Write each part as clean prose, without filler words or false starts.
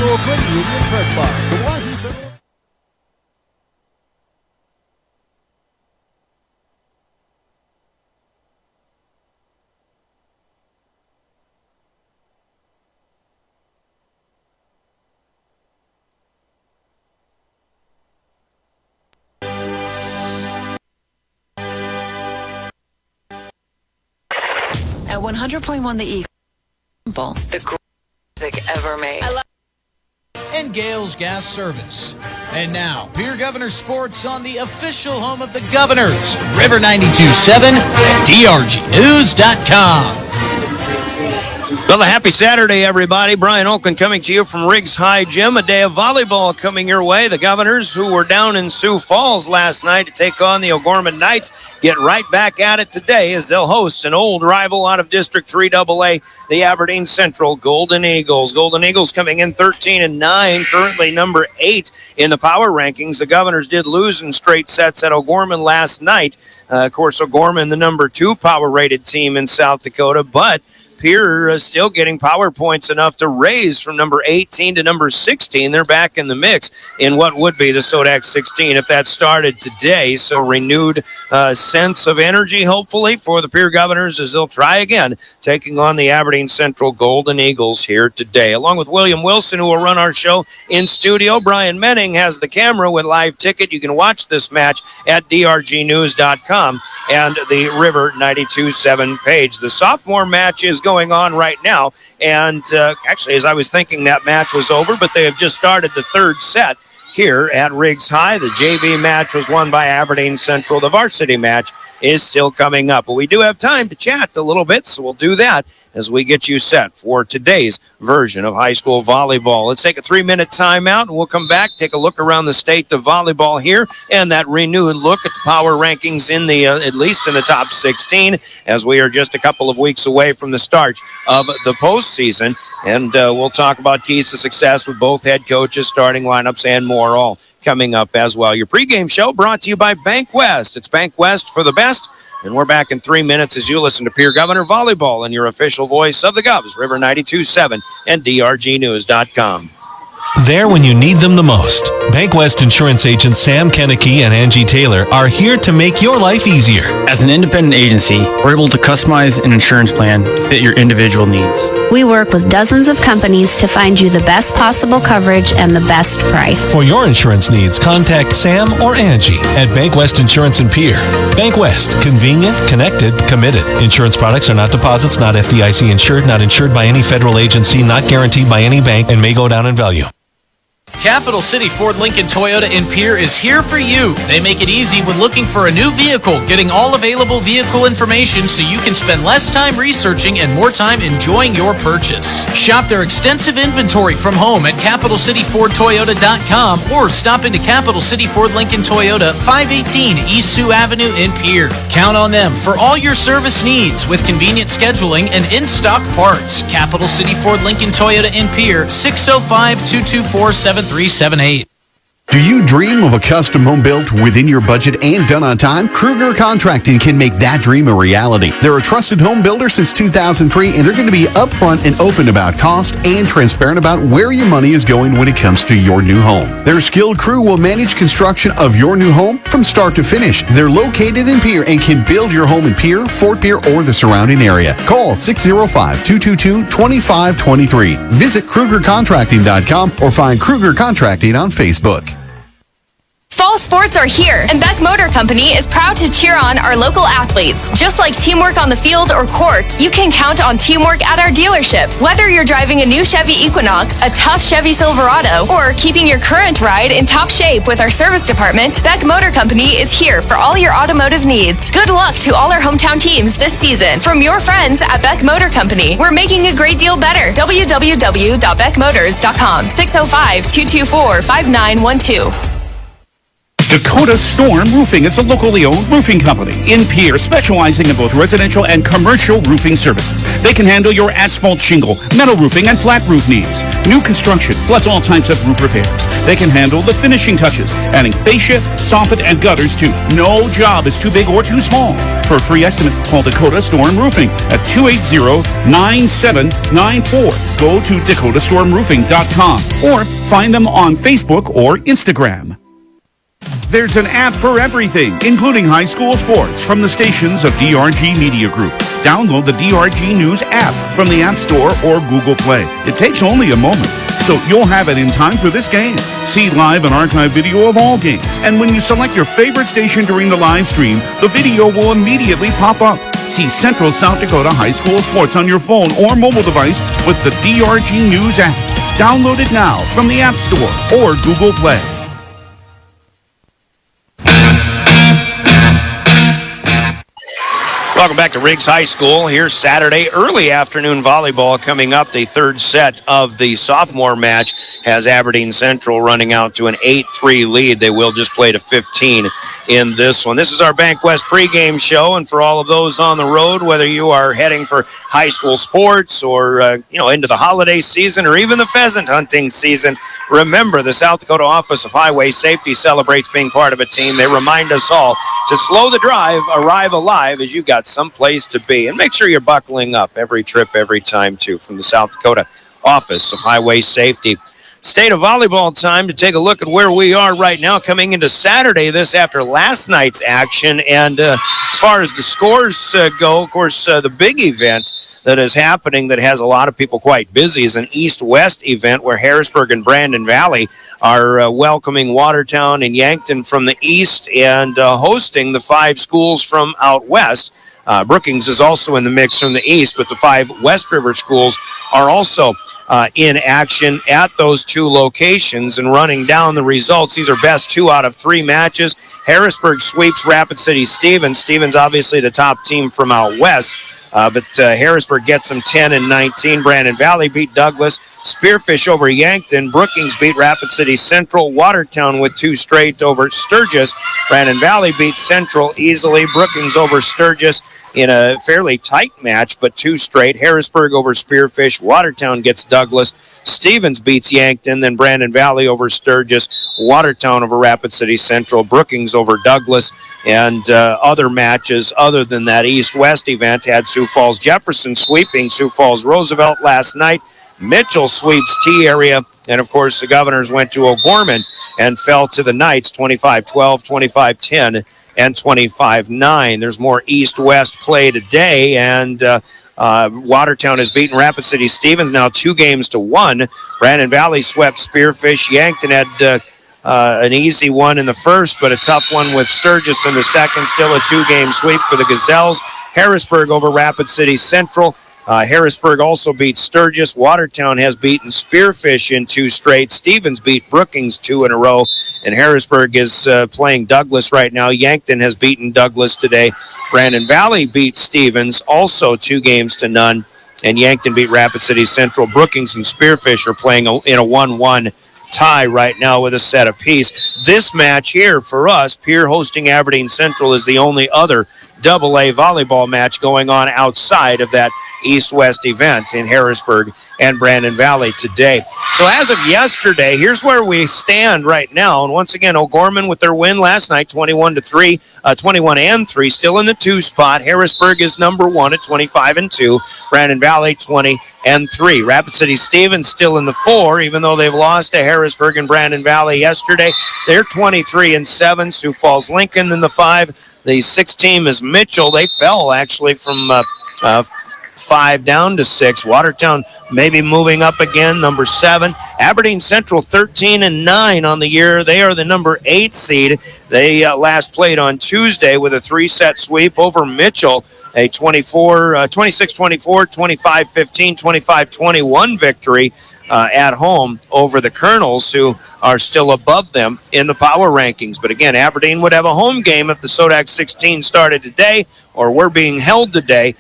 Oakland Union Press Box. Milwaukee Federal. At 100.1 The Eagle, the greatest music ever made. And Gales Gas Service. And now, Pierre Governor Sports on the official home of the Governors, River 92.7 and DRGnews.com. Well, a happy Saturday, everybody. Brian Oakland coming to you from Riggs High Gym. A day of volleyball coming your way. The Governors, who were down in Sioux Falls last night to take on the O'Gorman Knights, get right back at it today as they'll host an old rival out of District 3AA, the Aberdeen Central Golden Eagles. Golden Eagles coming in 13-9, currently number 8 in the power rankings. The Governors did lose in straight sets at O'Gorman last night. Of course, O'Gorman, the number 2 power-rated team in South Dakota, but Pierre is still getting power points enough to raise from number 18 to number 16. They're back in the mix in what would be the Sodax 16 if that started today. So renewed sense of energy, hopefully, for the Pierre Governors as they'll try again, taking on the Aberdeen Central Golden Eagles here today. Along with William Wilson, who will run our show in studio, Brian Menning has the camera with live ticket. You can watch this match at drgnews.com and the River 92.7 page. The sophomore match is going on right now, and actually, as I was thinking, that match was over, but they have just started the third set here at Riggs High. The JV match was won by Aberdeen Central. The varsity match is still coming up, but we do have time to chat a little bit, so we'll do that as we get you set for today's version of high school volleyball. Let's take a 3-minute timeout, and we'll come back, take a look around the state of volleyball here, and that renewed look at the power rankings in the at least in the top 16, as we are just a couple of weeks away from the start of the postseason. And we'll talk about keys to success with both head coaches, starting lineups, and more, all coming up as well. Your pregame show brought to you by Bank West. It's Bank West for the best. And we're back in 3 minutes as you listen to Pierre Governor Volleyball and your official voice of the Govs, River 92.7 and drgnews.com. There when you need them the most. Bank West insurance agents Sam Kennecke and Angie Taylor are here to make your life easier. As an independent agency, we're able to customize an insurance plan to fit your individual needs. We work with dozens of companies to find you the best possible coverage and the best price. For your insurance needs, contact Sam or Angie at Bank West Insurance in Pierre. Bank West, convenient, connected, committed. Insurance products are not deposits, not FDIC insured, not insured by any federal agency, not guaranteed by any bank, and may go down in value. Capital City Ford Lincoln Toyota in Pierre is here for you. They make it easy when looking for a new vehicle, getting all available vehicle information so you can spend less time researching and more time enjoying your purchase. Shop their extensive inventory from home at CapitalCityFordToyota.com or stop into Capital City Ford Lincoln Toyota, 518 East Sioux Avenue in Pierre. Count on them for all your service needs with convenient scheduling and in-stock parts. Capital City Ford Lincoln Toyota in Pierre, 605-224-7378. Do you dream of a custom home built within your budget and done on time? Kruger Contracting can make that dream a reality. They're a trusted home builder since 2003, and they're going to be upfront and open about cost and transparent about where your money is going when it comes to your new home. Their skilled crew will manage construction of your new home from start to finish. They're located in Pierre and can build your home in Pierre, Fort Pierre, or the surrounding area. Call 605-222-2523. Visit KrugerContracting.com or find Kruger Contracting on Facebook. Fall sports are here, and Beck Motor Company is proud to cheer on our local athletes. Just like teamwork on the field or court, you can count on teamwork at our dealership. Whether you're driving a new Chevy Equinox, a tough Chevy Silverado, or keeping your current ride in top shape with our service department, Beck Motor Company is here for all your automotive needs. Good luck to all our hometown teams this season. From your friends at Beck Motor Company, we're making a great deal better. www.beckmotors.com, 605-224-5912. Dakota Storm Roofing is a locally owned roofing company in Pierre, specializing in both residential and commercial roofing services. They can handle your asphalt shingle, metal roofing, and flat roof needs. New construction, plus all types of roof repairs. They can handle the finishing touches, adding fascia, soffit, and gutters too. No job is too big or too small. For a free estimate, call Dakota Storm Roofing at 280-9794. Go to dakotastormroofing.com or find them on Facebook or Instagram. There's an app for everything, including high school sports from the stations of DRG Media Group. Download the DRG News app from the App Store or Google Play. It takes only a moment, so you'll have it in time for this game. See live and archive video of all games, and when you select your favorite station during the live stream, the video will immediately pop up. See Central South Dakota High School Sports on your phone or mobile device with the DRG News app. Download it now from the App Store or Google Play. Welcome back to Riggs High School. Here's Saturday early afternoon volleyball coming up. The third set of the sophomore match has Aberdeen Central running out to an 8-3 lead. They will just play to 15 in this one. This is our Bank West pregame show, and for all of those on the road, whether you are heading for high school sports or into the holiday season or even the pheasant hunting season, remember the South Dakota Office of Highway Safety celebrates being part of a team. They remind us all to slow the drive, arrive alive, as you've got someplace to be. And make sure you're buckling up every trip, every time, too, from the South Dakota Office of Highway Safety. State of volleyball time to take a look at where we are right now coming into Saturday, this after last night's action. And as far as the scores go, of course, the big event that is happening that has a lot of people quite busy is an east-west event where Harrisburg and Brandon Valley are welcoming Watertown and Yankton from the east and hosting the 5 schools from out west. Brookings is also in the mix from the east, but the 5 West River schools are also in action at those 2 locations. And running down the results, these are best 2 out of 3 matches. Harrisburg sweeps Rapid City Stevens. Stevens obviously the top team from out west. But Harrisburg gets them 10-19. Brandon Valley beat Douglas. Spearfish over Yankton. Brookings beat Rapid City Central. Watertown with 2 straight over Sturgis. Brandon Valley beats Central easily. Brookings over Sturgis in a fairly tight match, but 2 straight. Harrisburg over Spearfish. Watertown gets Douglas. Stevens beats Yankton. Then Brandon Valley over Sturgis. Watertown over Rapid City Central. Brookings over Douglas. And other matches other than that east-west event had Sioux Falls Jefferson sweeping Sioux Falls Roosevelt last night. Mitchell sweeps T-Area. And, of course, the Governors went to O'Gorman and fell to the Knights 25-12, 25-10, and 25-9. There's more east-west play today, and Watertown has beaten Rapid City Stevens now 2-1. Brandon Valley swept Spearfish. Yankton had an easy one in the first, but a tough one with Sturgis in the second. Still a 2-game sweep for the Gazelles. Harrisburg over Rapid City Central. Harrisburg also beat Sturgis. Watertown has beaten Spearfish in 2 straight. Stevens beat Brookings 2 in a row. And Harrisburg is playing Douglas right now. Yankton has beaten Douglas today. Brandon Valley beat Stevens, also 2-0. And Yankton beat Rapid City Central. Brookings and Spearfish are playing in a 1-1 tie right now with a set apiece. This match here for us, Pierre hosting Aberdeen Central, is the only other AA volleyball match going on outside of that east-west event in Harrisburg and Brandon Valley today. So as of yesterday, here's where we stand right now. And once again, O'Gorman with their win last night, 21-3, still in the 2 spot. Harrisburg is number 1 at 25-2. Brandon Valley 20-3. Rapid City Stevens still in the 4, even though they've lost to Harrisburg and Brandon Valley yesterday. They're 23-7. Sioux Falls Lincoln in the 5. The 6th team is Mitchell. They fell actually from 5 down to 6. Watertown maybe moving up again, number 7. Aberdeen Central 13-9 on the year. They are the number 8 seed. They last played on Tuesday with a 3-set sweep over Mitchell, a 26-24, 25-15, 25-21 victory. at home over the Colonels, who are still above them in the power rankings. But again, Aberdeen would have a home game if the Sodak 16 started today or were being held today.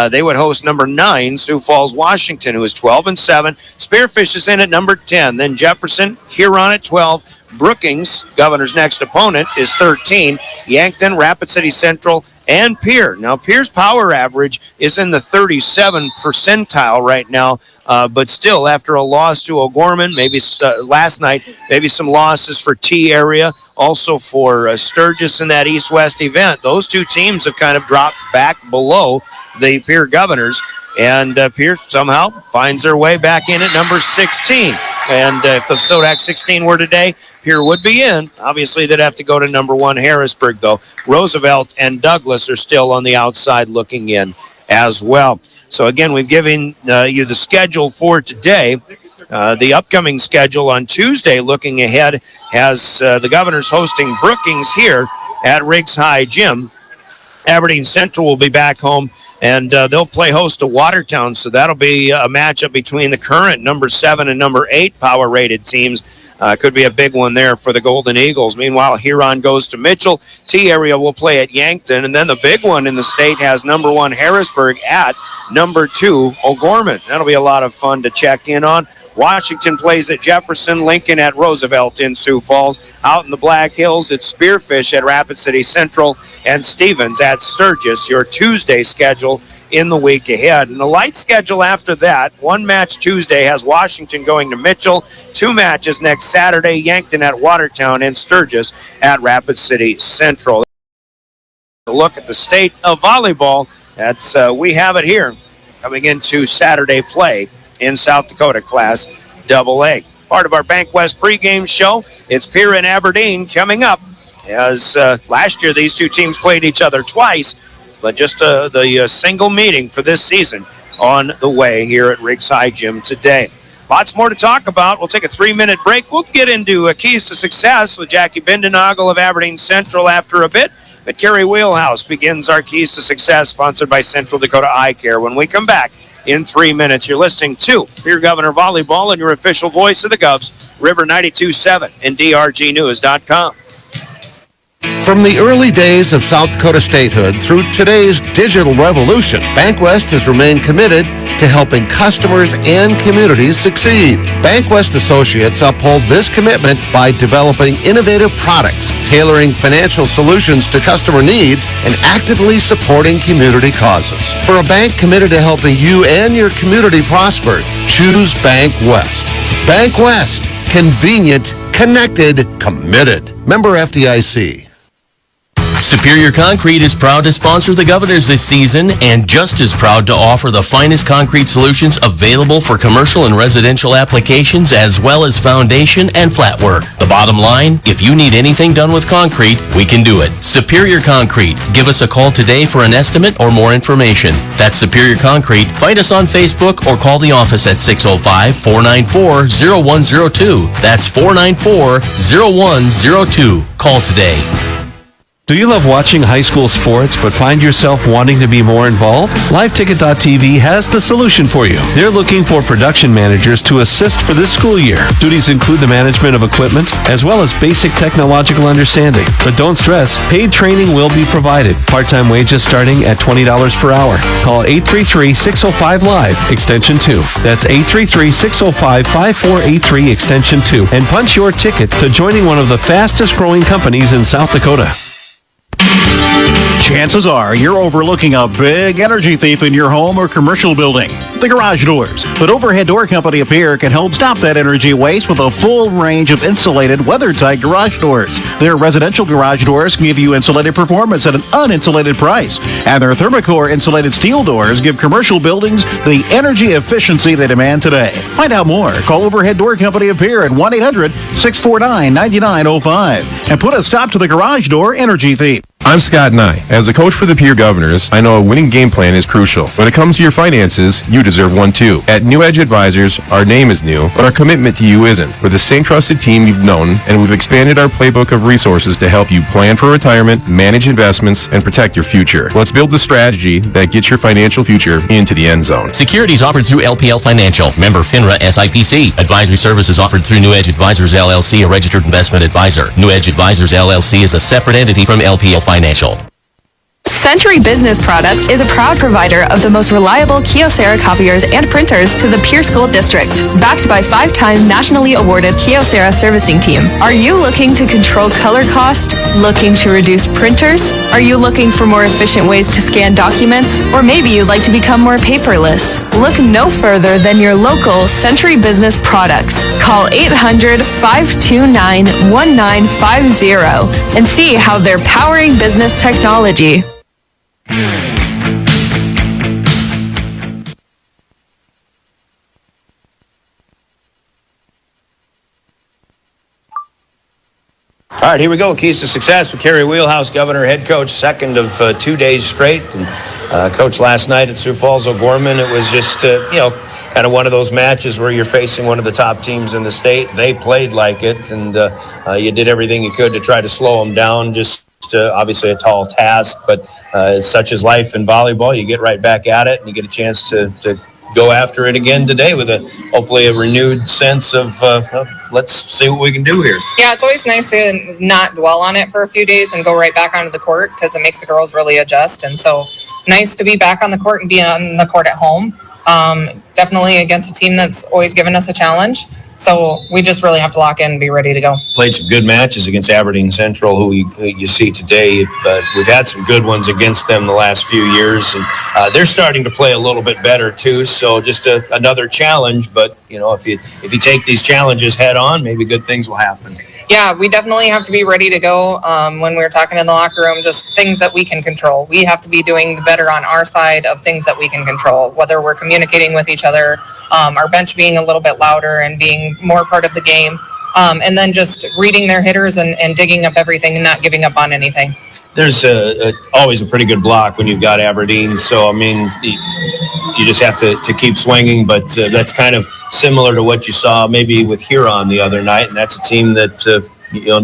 They would host number 9, Sioux Falls, Washington, who is 12-7. Spearfish is in at number 10. Then Jefferson, Huron at 12. Brookings, Governor's next opponent, is 13. Yankton, Rapid City Central, and Pierre. Now, Pierre's power average is in the 37 percentile right now, but still, after a loss to O'Gorman, maybe last night, maybe some losses for T area, also for Sturgis in that East-West event. Those two teams have kind of dropped back below the Pierre Governors, and Pierre somehow finds their way back in at number 16. And if the Sodak 16 were today, Pierre would be in. Obviously, they'd have to go to number 1 Harrisburg, though. Roosevelt and Douglas are still on the outside looking in as well. So, again, we've given you the schedule for today. The upcoming schedule on Tuesday, looking ahead, has the Governors hosting Brookings here at Riggs High Gym. Aberdeen Central will be back home, and they'll play host to Watertown, so that'll be a matchup between the current number 7 and number 8 power-rated teams. Could be a big one there for the Golden Eagles. Meanwhile, Huron goes to Mitchell. T-Area will play at Yankton, and then the big one in the state has number 1 Harrisburg at number 2 O'Gorman. That'll be a lot of fun to check in on. Washington plays at Jefferson, Lincoln at Roosevelt in Sioux Falls. Out in the Black Hills, it's Spearfish at Rapid City Central and Stevens at Sturgis. Your Tuesday schedule in the week ahead. And the light schedule after that, 1 match Tuesday has Washington going to Mitchell, 2 matches next Saturday, Yankton at Watertown and Sturgis at Rapid City Central. A look at the state of volleyball. That's we have it here coming into Saturday play in South Dakota Class AA. Part of our Bank West pregame show. It's Pierre and Aberdeen coming up, as last year these two teams played each other twice, but just the single meeting for this season on the way here at Riggs High Gym today. Lots more to talk about. We'll take a 3-minute break. We'll get into Keys to Success with Jackie Bindenagel of Aberdeen Central after a bit. But Kerry Wheelhouse begins our Keys to Success, sponsored by Central Dakota Eye Care. When we come back in 3 minutes, you're listening to Pierre Governor Volleyball and your official voice of the Govs, River 92.7 and DRGnews.com. From the early days of South Dakota statehood through today's digital revolution, BankWest has remained committed to helping customers and communities succeed. BankWest Associates uphold this commitment by developing innovative products, tailoring financial solutions to customer needs, and actively supporting community causes. For a bank committed to helping you and your community prosper, choose BankWest. BankWest. Convenient, connected, committed. Member FDIC. Superior Concrete is proud to sponsor the Governors this season and just as proud to offer the finest concrete solutions available for commercial and residential applications as well as foundation and flat work. The bottom line, if you need anything done with concrete, we can do it. Superior Concrete. Give us a call today for an estimate or more information. That's Superior Concrete. Find us on Facebook or call the office at 605-494-0102. That's 494-0102. Call today. Do you love watching high school sports but find yourself wanting to be more involved? LiveTicket.tv has the solution for you. They're looking for production managers to assist for this school year. Duties include the management of equipment as well as basic technological understanding. But don't stress, paid training will be provided. Part-time wages starting at $20 per hour. Call 833-605-LIVE, extension 2. That's 833-605-5483, extension 2. And punch your ticket to joining one of the fastest growing companies in South Dakota. Chances are you're overlooking a big energy thief in your home or commercial building, the garage doors. But Overhead Door Company of Pierre can help stop that energy waste with a full range of insulated, weather-tight garage doors. Their residential garage doors can give you insulated performance at an uninsulated price. And their Thermocore insulated steel doors give commercial buildings the energy efficiency they demand today. Find out more. Call Overhead Door Company of Pierre at 1-800-649-9905 and put a stop to the garage door energy thief. I'm Scott Nye. As a coach for the Pierre Governors, I know a winning game plan is crucial. When it comes to your finances, you deserve one too. At New Edge Advisors, our name is new, but our commitment to you isn't. We're the same trusted team you've known, and we've expanded our playbook of resources to help you plan for retirement, manage investments, and protect your future. Let's build the strategy that gets your financial future into the end zone. Securities offered through LPL Financial. Member FINRA SIPC. Advisory services offered through New Edge Advisors LLC, a registered investment advisor. New Edge Advisors LLC is a separate entity from LPL Financial. Century Business Products is a proud provider of the most reliable Kyocera copiers and printers to the Pierre School District. Backed by 5-time nationally awarded Kyocera servicing team. Are you looking to control color cost? Looking to reduce printers? Are you looking for more efficient ways to scan documents? Or maybe you'd like to become more paperless? Look no further than your local Century Business Products. Call 800-529-1950 and see how they're powering business technology. All right, here we go. Keys to Success with Kerry Wheelhouse, Governor, head coach, second of 2 days straight. And coach last night at Sioux Falls O'Gorman, it was just, kind of one of those matches where you're facing one of the top teams in the state. They played like it, and you did everything you could to try to slow them down. Just obviously a tall task, but such is life in volleyball. You get right back at it, and you get a chance to go after it again today with hopefully a renewed sense of let's see what we can do here. Yeah, it's always nice to not dwell on it for a few days and go right back onto the court because it makes the girls really adjust. And so nice to be back on the court and be on the court at home. Definitely against a team that's always given us a challenge. So we just really have to lock in and be ready to go. Played some good matches against Aberdeen Central, who you see today. We've had some good ones against them the last few years, and they're starting to play a little bit better too. So just another challenge, but if you take these challenges head on, maybe good things will happen. Yeah, we definitely have to be ready to go. When we were talking in the locker room, just things that we can control. We have to be doing better on our side of things that we can control, whether we're communicating with each other, our bench being a little bit louder and being more part of the game, and then just reading their hitters and digging up everything and not giving up on anything. There's always a pretty good block when you've got Aberdeen. So, I mean, you just have to keep swinging. But that's kind of similar to what you saw maybe with Huron the other night. And that's a team that,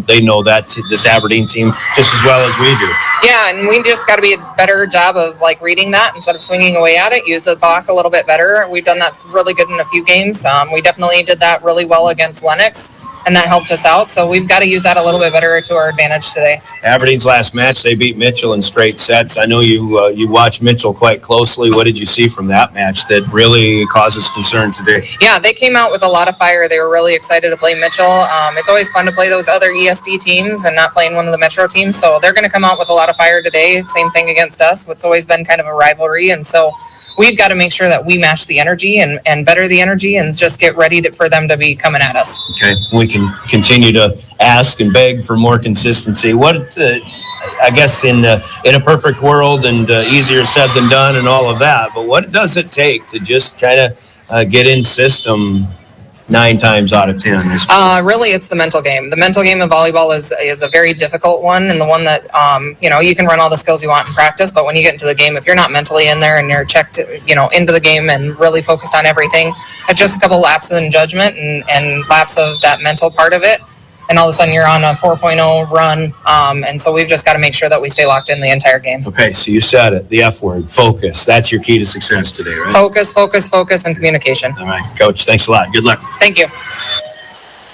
they know that this Aberdeen team just as well as we do. Yeah, and we just got to be a better job of reading that instead of swinging away at it. Use the block a little bit better. We've done that really good in a few games. We definitely did that really well against Lennox, and that helped us out. So we've got to use that a little bit better to our advantage today. Aberdeen's last match, they beat Mitchell in straight sets. I know you watched Mitchell quite closely. What did you see from that match that really causes concern today? Yeah, they came out with a lot of fire. They were really excited to play Mitchell. It's always fun to play those other ESD teams and not playing one of the Metro teams. So they're going to come out with a lot of fire today. Same thing against us. It's always been kind of a rivalry. And so we've got to make sure that we match the energy and better the energy and just get ready for them to be coming at us. Okay, we can continue to ask and beg for more consistency. What, I guess in a perfect world and easier said than done and all of that, but what does it take to just kind of get in system 9 times out of 10? Really, it's the mental game. The mental game of volleyball is a very difficult one, and the one that you can run all the skills you want in practice, but when you get into the game, if you're not mentally in there and you're checked into the game and really focused on everything, it's just a couple lapses in judgment and lapse of that mental part of it, and all of a sudden you're on a 4.0 run, and so we've just got to make sure that we stay locked in the entire game. Okay, so you said it, the F word, focus. That's your key to success today, right? Focus, and communication. All right, Coach, thanks a lot. Good luck. Thank you.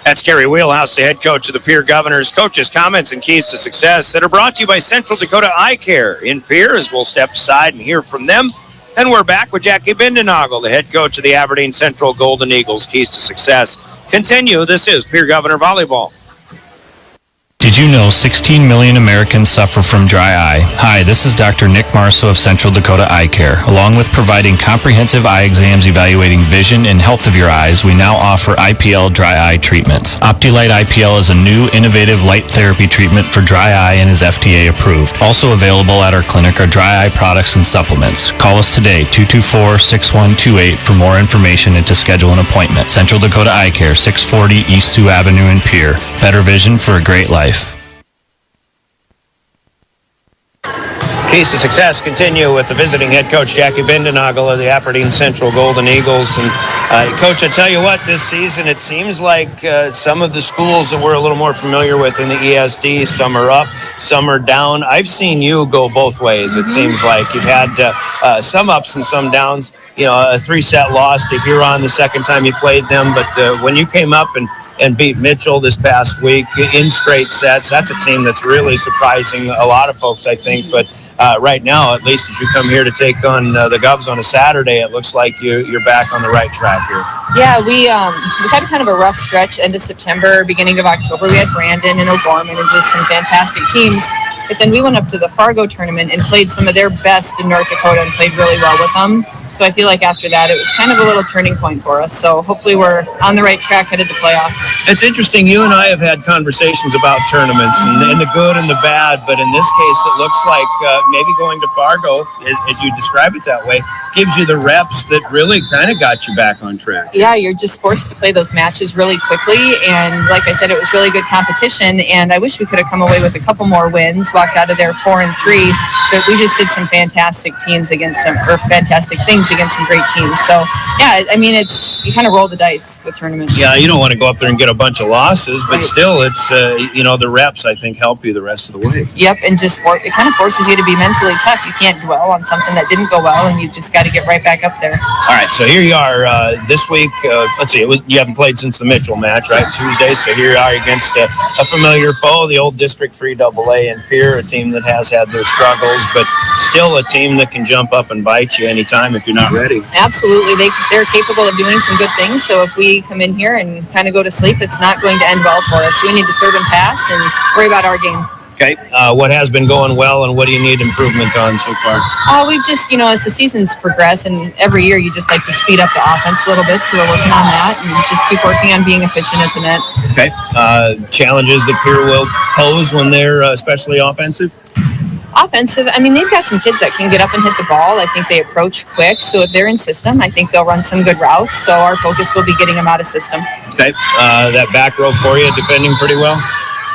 That's Kerry Wheelhouse, the head coach of the Pierre Governors. Coaches' comments and keys to success that are brought to you by Central Dakota Eye Care in Pierre, as we'll step aside and hear from them. And we're back with Jackie Bindenagel, the head coach of the Aberdeen Central Golden Eagles. Keys to success continue. This is Pierre Governor Volleyball. Did you know 16 million Americans suffer from dry eye? Hi, this is Dr. Nick Marso of Central Dakota Eye Care. Along with providing comprehensive eye exams evaluating vision and health of your eyes, we now offer IPL dry eye treatments. OptiLight IPL is a new, innovative light therapy treatment for dry eye and is FDA approved. Also available at our clinic are dry eye products and supplements. Call us today, 224-6128 for more information and to schedule an appointment. Central Dakota Eye Care, 640 East Sioux Avenue in Pierre. Better vision for a great life. Keys to success continue with the visiting head coach, Jackie Bindenagel of the Aberdeen Central Golden Eagles. And, Coach, I tell you what, this season it seems like some of the schools that we're a little more familiar with in the ESD, some are up, some are down. I've seen you go both ways, it seems like. You've had some ups and some downs. You know, a 3-set loss to Huron the second time you played them. But when you came up and beat Mitchell this past week in straight sets, that's a team that's really surprising a lot of folks, I think. But right now, at least as you come here to take on the Govs on a Saturday, it looks like you're back on the right track here. Yeah, we've had kind of a rough stretch end of September, beginning of October. We had Brandon and O'Gorman and just some fantastic teams. But then we went up to the Fargo tournament and played some of their best in North Dakota and played really well with them. So I feel like after that, it was kind of a little turning point for us. So hopefully we're on the right track headed to playoffs. It's interesting. You and I have had conversations about tournaments and the good and the bad. But in this case, it looks like maybe going to Fargo, as you describe it that way, gives you the reps that really kind of got you back on track. Yeah, you're just forced to play those matches really quickly. And like I said, it was really good competition. And I wish we could have come away with a couple more wins, walked out of there 4-3. But we just did some fantastic teams against fantastic things against some great teams. So yeah, I mean, you kind of roll the dice with tournaments. Yeah, you don't want to go up there and get a bunch of losses, but still it's the reps I think help you the rest of the way. Yep, and just it kind of forces you to be mentally tough. You can't dwell on something that didn't go well, and you just got to get right back up there. All right, so here you are this week. Let's see, you haven't played since the Mitchell match, right? Tuesday. So here you are against a familiar foe, the old District 3 AA in Pierre, a team that has had their struggles, but still a team that can jump up and bite you anytime if you're not ready. Absolutely. They're capable of doing some good things. So if we come in here and kind of go to sleep, it's not going to end well for us. So we need to serve and pass and worry about our game. Okay. What has been going well and what do you need improvement on so far? We've just, as the seasons progress and every year you just like to speed up the offense a little bit. So we're working on that and just keep working on being efficient at the net. Okay. Challenges that Pierre will pose when they're especially offensive? Offensive, I mean, they've got some kids that can get up and hit the ball. I think they approach quick. So if they're in system, I think they'll run some good routes. So our focus will be getting them out of system. Okay. That back row for you, defending pretty well?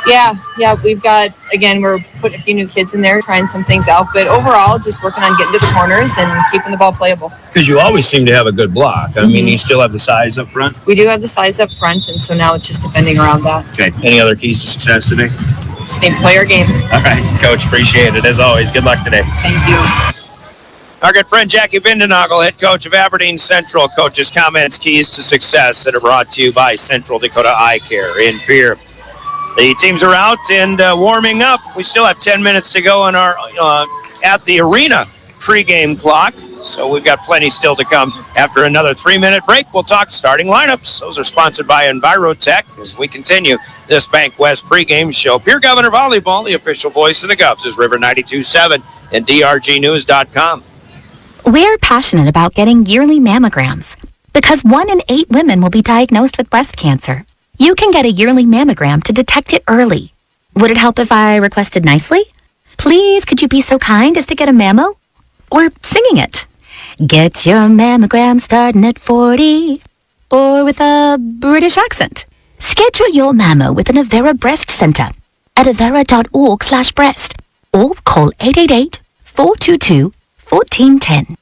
Yeah. We've got, again, we're putting a few new kids in there, trying some things out. But overall, just working on getting to the corners and keeping the ball playable. Because you always seem to have a good block. I mean, you still have the size up front? We do have the size up front, and so now it's just defending around that. Okay. Any other keys to success today? Just need to play our game. All right, Coach. Appreciate it. As always, good luck today. Thank you. Our good friend Jackie Bindenagel, head coach of Aberdeen Central. Coach's comments, keys to success that are brought to you by Central Dakota Eye Care in Pierre. The teams are out and warming up. We still have 10 minutes to go on our at the arena pregame clock. So we've got plenty still to come. After another 3-minute break, we'll talk starting lineups. Those are sponsored by Envirotech as we continue this Bank West pregame show. Pierre Governor Volleyball, the official voice of the Govs, is River 92.7 and DRGnews.com. We're passionate about getting yearly mammograms because 1 in 8 women will be diagnosed with breast cancer. You can get a yearly mammogram to detect it early. Would it help if I requested nicely? Please, could you be so kind as to get a mammo? Or singing it. Get your mammogram starting at 40. Or with a British accent. Schedule your mammo with an Avera Breast Center at avera.org/breast. Or call 888-422-1410.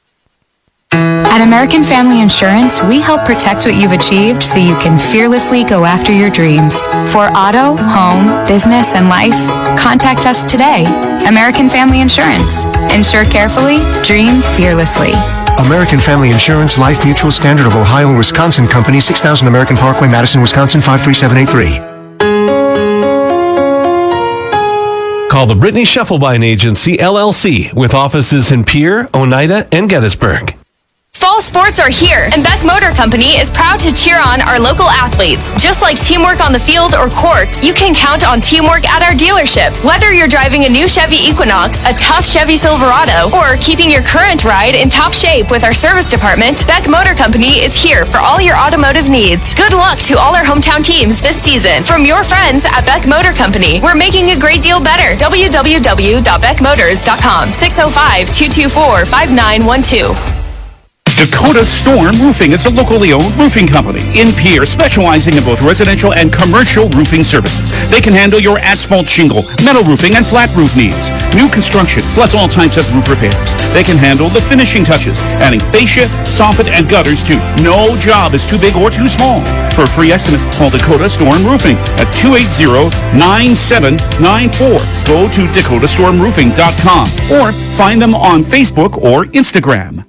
At American Family Insurance, we help protect what you've achieved so you can fearlessly go after your dreams. For auto, home, business, and life, contact us today. American Family Insurance. Insure carefully, dream fearlessly. American Family Insurance, Life Mutual, Standard of Ohio and Wisconsin Company, 6000 American Parkway, Madison, Wisconsin, 53783. Call the Brittany Scheffelbein Agency, LLC, with offices in Pierre, Oneida, and Gettysburg. Fall sports are here, and Beck Motor Company is proud to cheer on our local athletes. Just like teamwork on the field or court, you can count on teamwork at our dealership. Whether you're driving a new Chevy Equinox, a tough Chevy Silverado, or keeping your current ride in top shape with our service department, Beck Motor Company is here for all your automotive needs. Good luck to all our hometown teams this season. From your friends at Beck Motor Company, we're making a great deal better. www.beckmotors.com, 605-224-5912. Dakota Storm Roofing is a locally owned roofing company in Pierre, specializing in both residential and commercial roofing services. They can handle your asphalt shingle, metal roofing, and flat roof needs. New construction, plus all types of roof repairs. They can handle the finishing touches, adding fascia, soffit, and gutters too. No job is too big or too small. For a free estimate, call Dakota Storm Roofing at 280-9794. Go to dakotastormroofing.com or find them on Facebook or Instagram.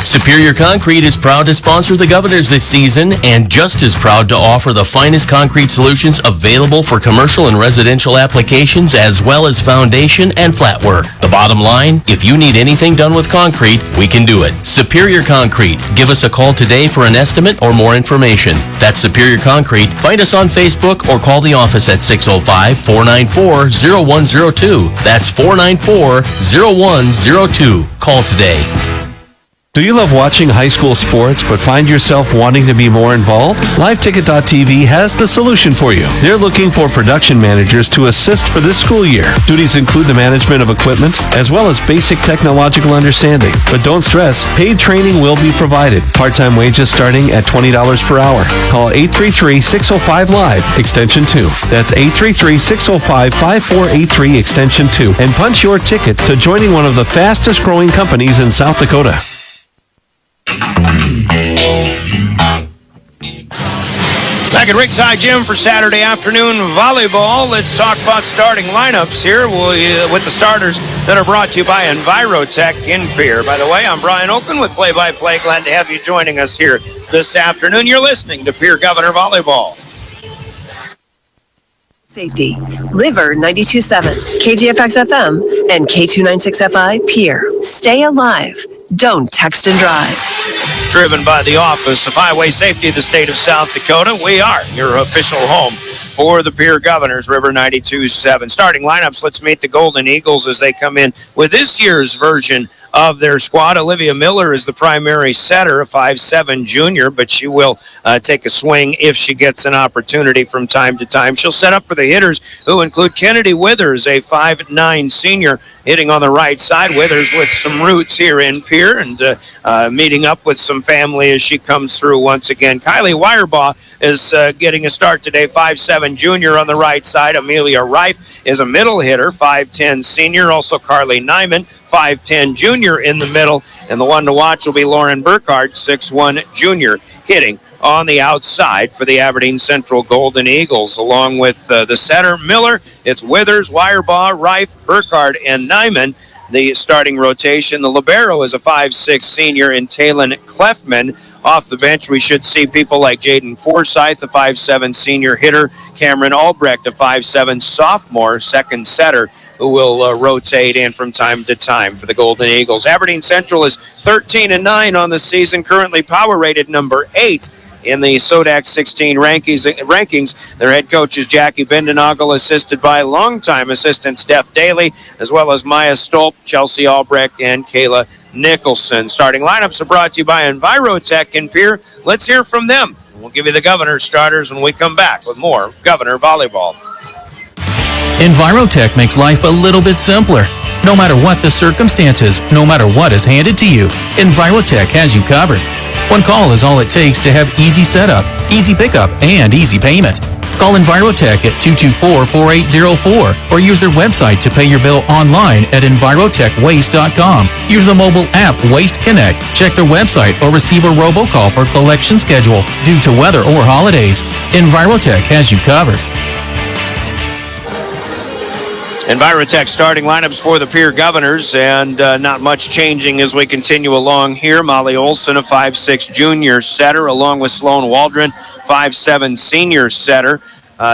Superior Concrete is proud to sponsor the Governors this season and just as proud to offer the finest concrete solutions available for commercial and residential applications as well as foundation and flat work. The bottom line, if you need anything done with concrete, we can do it. Superior Concrete. Give us a call today for an estimate or more information. That's Superior Concrete. Find us on Facebook or call the office at 605-494-0102. That's 494-0102. Call today. Do you love watching high school sports but find yourself wanting to be more involved? LiveTicket.tv has the solution for you. They're looking for production managers to assist for this school year. Duties include the management of equipment as well as basic technological understanding. But don't stress, paid training will be provided. Part-time wages starting at $20 per hour. Call 833-605-LIVE, extension 2. That's 833-605-5483, extension 2. And punch your ticket to joining one of the fastest growing companies in South Dakota. Back at Riggs High Gym for Saturday afternoon volleyball. Let's talk about starting lineups here with the starters that are brought to you by Envirotech in Pierre. By the way, I'm Brian Oakland with play-by-play. Glad to have you joining us here this afternoon. You're listening to Pierre Governor Volleyball. Safety. River 92.7, KGFX FM, and K296FI Pierre. Stay alive. Don't text and drive. Driven by the Office of Highway Safety of the state of South Dakota, we are your official home for the Pierre Governors, River 92.7. Starting lineups, let's meet the Golden Eagles as they come in with this year's version of their squad. Olivia Miller is the primary setter, a 5'7" junior, but she will take a swing if she gets an opportunity from time to time. She'll set up for the hitters, who include Kennedy Withers, a 5'9" senior, hitting on the right side. Withers with some roots here in Pierre and meeting up with some family as she comes through once again. Kylie Wirebaugh is getting a start today, 5'7" junior on the right side. Amelia Reif is a middle hitter, 5'10" senior. Also Carly Nyman, 5'10" junior in the middle. And the one to watch will be Lauren Burkhardt, 6'1" junior, hitting on the outside for the Aberdeen Central Golden Eagles. Along with the setter, Miller, it's Withers, Wirebaugh, Reif, Burkhardt, and Nyman. The starting rotation, the libero is a 5'6" senior in Talon Clefman. Off the bench, we should see people like Jaden Forsyth, a 5'7" senior hitter, Cameron Albrecht, a 5'7" sophomore second setter, who will rotate in from time to time for the Golden Eagles. Aberdeen Central is 13-9 on the season, currently power rated number 8 in the Sodac 16 rankings. Their head coach is Jackie Bindenagel, assisted by longtime assistant Steph Daly, as well as Maya Stolp, Chelsea Albrecht, and Kayla Nicholson. Starting lineups are brought to you by Envirotech in Pierre. Let's hear from them. We'll give you the Governor starters when we come back with more Governor Volleyball. Envirotech makes life a little bit simpler. No matter what the circumstances, no matter what is handed to you, Envirotech has you covered. One call is all it takes to have easy setup, easy pickup, and easy payment. Call Envirotech at 224-4804 or use their website to pay your bill online at envirotechwaste.com. Use the mobile app Waste Connect. Check their website or receive a robocall for collection schedule due to weather or holidays. Envirotech has you covered. Envirotech starting lineups for the Pierre Governors, and not much changing as we continue along here. Molly Olson, a 5'6" junior setter, along with Sloan Waldron, 5'7" senior setter,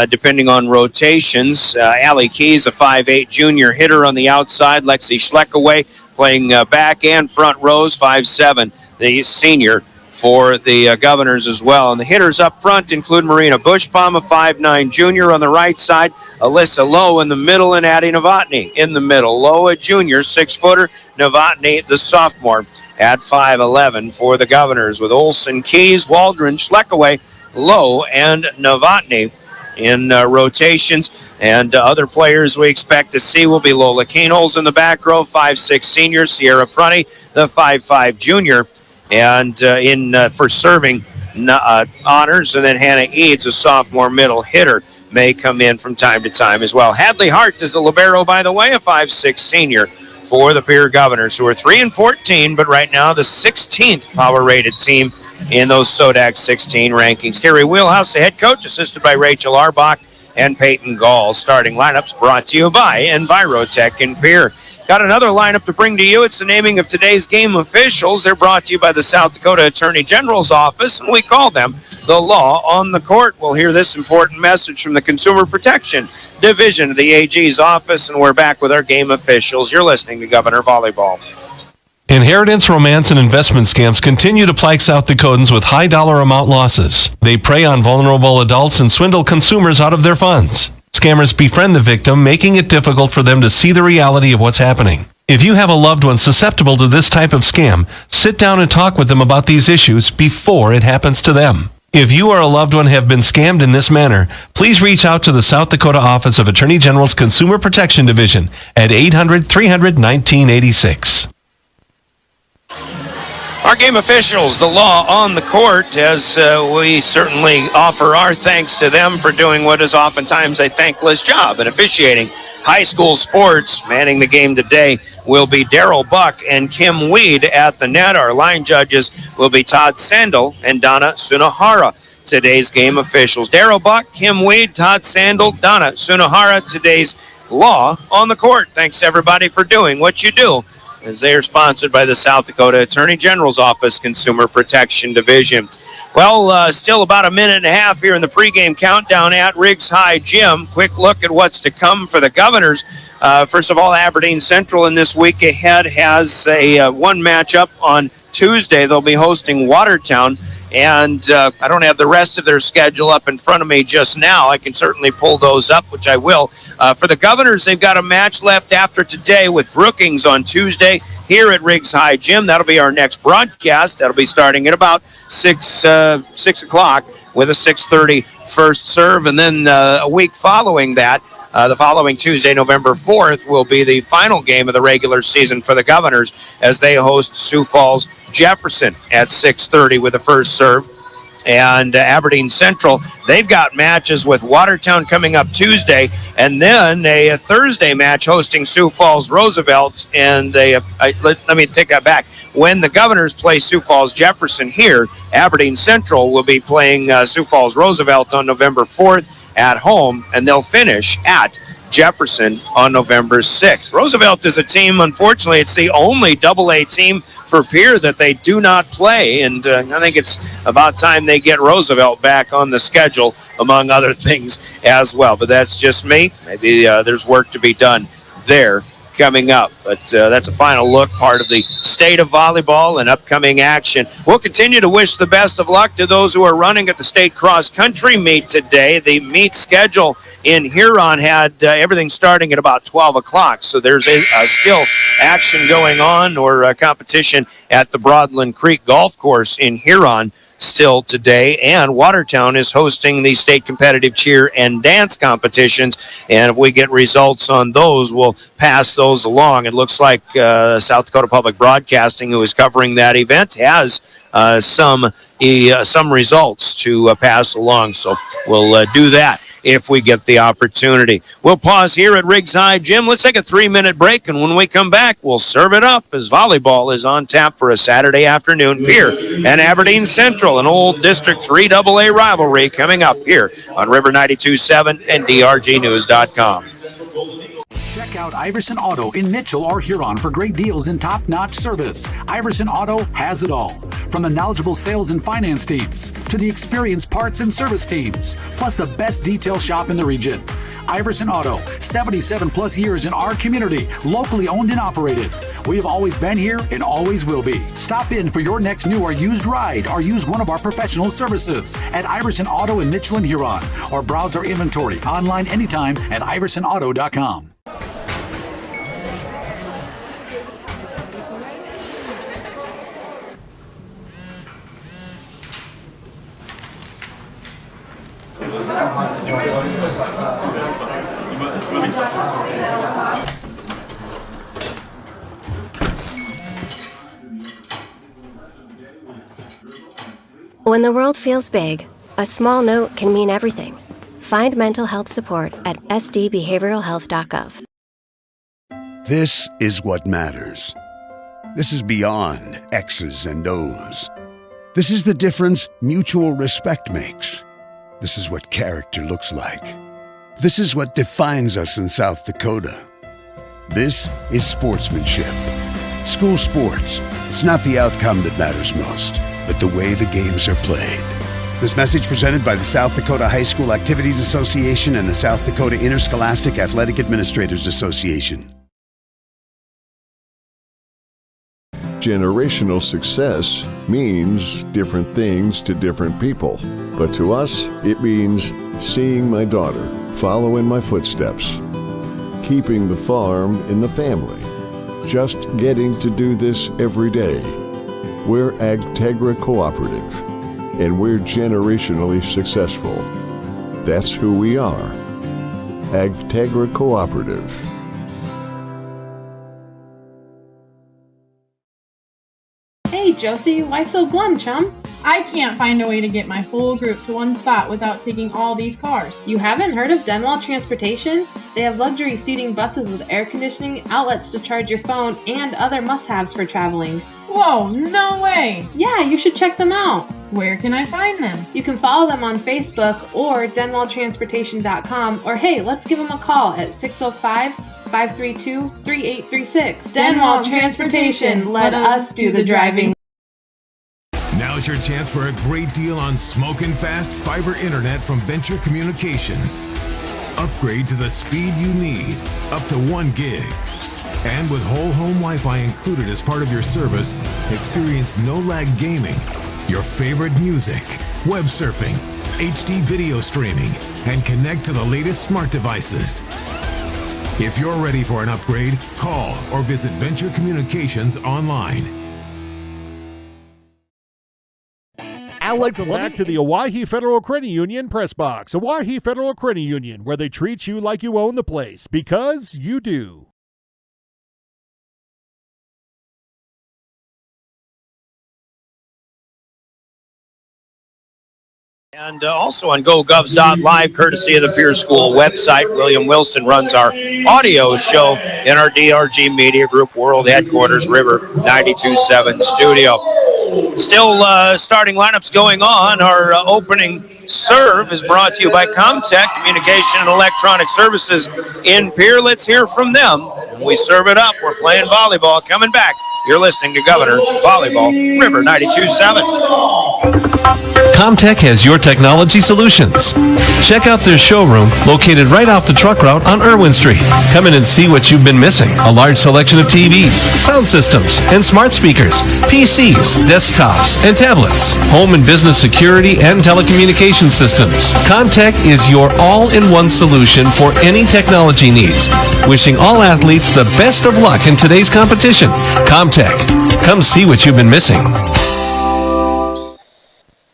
depending on rotations. Allie Keys, a 5'8" junior hitter on the outside. Lexi Schleckaway playing back and front rows, 5'7", the senior for the Governors as well. And the hitters up front include Marina Bushbaum, a 5'9" junior on the right side, Alyssa Lowe in the middle, and Addie Novotny in the middle. Lowe, a junior, 6-footer, Novotny, the sophomore, at 5'11" for the Governors, with Olson, Keys, Waldron, Schleckaway, Lowe, and Novotny in rotations. And other players we expect to see will be Lola Keenholz in the back row, 5'6" senior, Sierra Prunty, the 5'5" junior, and for serving honors. And then Hannah Eads, a sophomore middle hitter, may come in from time to time as well. Hadley Hart is the libero, by the way, a 5'6" senior for the Pierre Governors, who are 3-14, but right now the 16th power-rated team in those SODAC 16 rankings. Kerry Wheelhouse, the head coach, assisted by Rachel Arbach and Peyton Gall. Starting lineups brought to you by Envirotech in Pierre. Got another lineup to bring to you. It's the naming of today's game officials. They're brought to you by the South Dakota Attorney General's Office, and we call them the Law on the Court. We'll hear this important message from the Consumer Protection Division of the AG's office, and we're back with our game officials. You're listening to Governor Volleyball. Inheritance, romance, and investment scams continue to plague South Dakotans with high dollar amount losses. They prey on vulnerable adults and swindle consumers out of their funds. Scammers befriend the victim, making it difficult for them to see the reality of what's happening. If you have a loved one susceptible to this type of scam, sit down and talk with them about these issues before it happens to them. If you or a loved one have been scammed in this manner, please reach out to the South Dakota Office of Attorney General's Consumer Protection Division at 800-300-1986. Our game officials, the Law on the Court, as we certainly offer our thanks to them for doing what is oftentimes a thankless job in officiating high school sports. Manning the game today will be Daryl Buck and Kim Weed at the net. Our line judges will be Todd Sandel and Donna Sunahara. Today's game officials, Daryl Buck, Kim Weed, Todd Sandel, Donna Sunahara. Today's Law on the Court. Thanks, everybody, for doing what you do, as they are sponsored by the South Dakota Attorney General's Office Consumer Protection Division. Well, still about a minute and a half here in the pregame countdown at Riggs High Gym. Quick look at what's to come for the Governors. First of all, Aberdeen Central in this week ahead has a one matchup on Tuesday. They'll be hosting Watertown. And I don't have the rest of their schedule up in front of me just now. I can certainly pull those up, which I will. For the Governors, they've got a match left after today with Brookings on Tuesday here at Riggs High Gym. That'll be our next broadcast. That'll be starting at about 6 o'clock with a 6:30 first serve. And then a week following that, the following Tuesday, November 4th, will be the final game of the regular season for the Governors as they host Sioux Falls Jefferson at 6:30 with the first serve. And Aberdeen Central, they've got matches with Watertown coming up Tuesday, and then a Thursday match hosting Sioux Falls Roosevelt. And let me take that back. When the Governors play Sioux Falls Jefferson here, Aberdeen Central will be playing Sioux Falls Roosevelt on November 4th at home, and they'll finish at Jefferson on November 6th. Roosevelt is a team, unfortunately, it's the only AA team for Pierre that they do not play, and I think it's about time they get Roosevelt back on the schedule, among other things as well. But that's just me. Maybe there's work to be done there coming up. But that's a final look, part of the state of volleyball and upcoming action. We'll continue to wish the best of luck to those who are running at the state cross country meet today. The meet schedule in Huron had everything starting at about 12 o'clock. So there's still action going on, or competition at the Broadland Creek Golf Course in Huron still today. And Watertown is hosting the state competitive cheer and dance competitions. And if we get results on those, we'll pass those along. It looks like South Dakota Public Broadcasting, who is covering that event, has some results to pass along. So we'll do that if we get the opportunity. We'll pause here at Riggs High Gym. Let's take a 3-minute break, and when we come back, we'll serve it up as volleyball is on tap for a Saturday afternoon. Pierre and Aberdeen Central, an old District 3 AA rivalry coming up here on River 92.7 and DRGnews.com. Check out Iverson Auto in Mitchell or Huron for great deals and top-notch service. Iverson Auto has it all, from the knowledgeable sales and finance teams to the experienced parts and service teams, plus the best detail shop in the region. Iverson Auto, 77 plus years in our community, locally owned and operated. We have always been here and always will be. Stop in for your next new or used ride, or use one of our professional services at Iverson Auto in Mitchell and Huron, or browse our inventory online anytime at iversonauto.com. When the world feels big, a small note can mean everything. Find mental health support at sdbehavioralhealth.gov. This is what matters. This is beyond X's and O's. This is the difference mutual respect makes. This is what character looks like. This is what defines us in South Dakota. This is sportsmanship. School sports, it's not the outcome that matters most, but the way the games are played. This message presented by the South Dakota High School Activities Association and the South Dakota Interscholastic Athletic Administrators Association. Generational success means different things to different people. But to us, it means seeing my daughter follow in my footsteps, keeping the farm in the family, just getting to do this every day. We're Agtegra Cooperative, and we're generationally successful. That's who we are. Agtegra Cooperative. Hey Josie, why so glum, chum? I can't find a way to get my whole group to one spot without taking all these cars. You haven't heard of Denwall Transportation? They have luxury seating buses with air conditioning, outlets to charge your phone, and other must-haves for traveling. Whoa, no way! Yeah, you should check them out. Where can I find them? You can follow them on Facebook or denwalltransportation.com, or hey, let's give them a call at 605-532-3836. Denwall Transportation, let us do the driving. Now's your chance for a great deal on smoking fast fiber internet from Venture Communications. Upgrade to the speed you need, up to 1 gig. And with whole home Wi-Fi included as part of your service, experience no-lag gaming, your favorite music, web surfing, HD video streaming, and connect to the latest smart devices. If you're ready for an upgrade, call or visit Venture Communications online. Welcome back to the Owyhee Federal Credit Union Press Box. Owyhee Federal Credit Union, where they treat you like you own the place, because you do. And also on GoGovs.live, courtesy of the Pierce School website. William Wilson runs our audio show in our DRG Media Group World Headquarters, River 92.7 studio. Still starting lineups going on. Our opening serve is brought to you by Comtech Communication and Electronic Services in Pierre. Let's hear from them. When we serve it up, we're playing volleyball. Coming back, you're listening to Governor Volleyball, River 92.7. Comtech has your technology solutions. Check out their showroom located right off the truck route on Irwin Street. Come in and see what you've been missing. A large selection of TVs, sound systems, and smart speakers, PCs, desktops, and tablets, home and business security and telecommunication systems. Comtech is your all-in-one solution for any technology needs. Wishing all athletes the best of luck in today's competition. Comtech. Come see what you've been missing.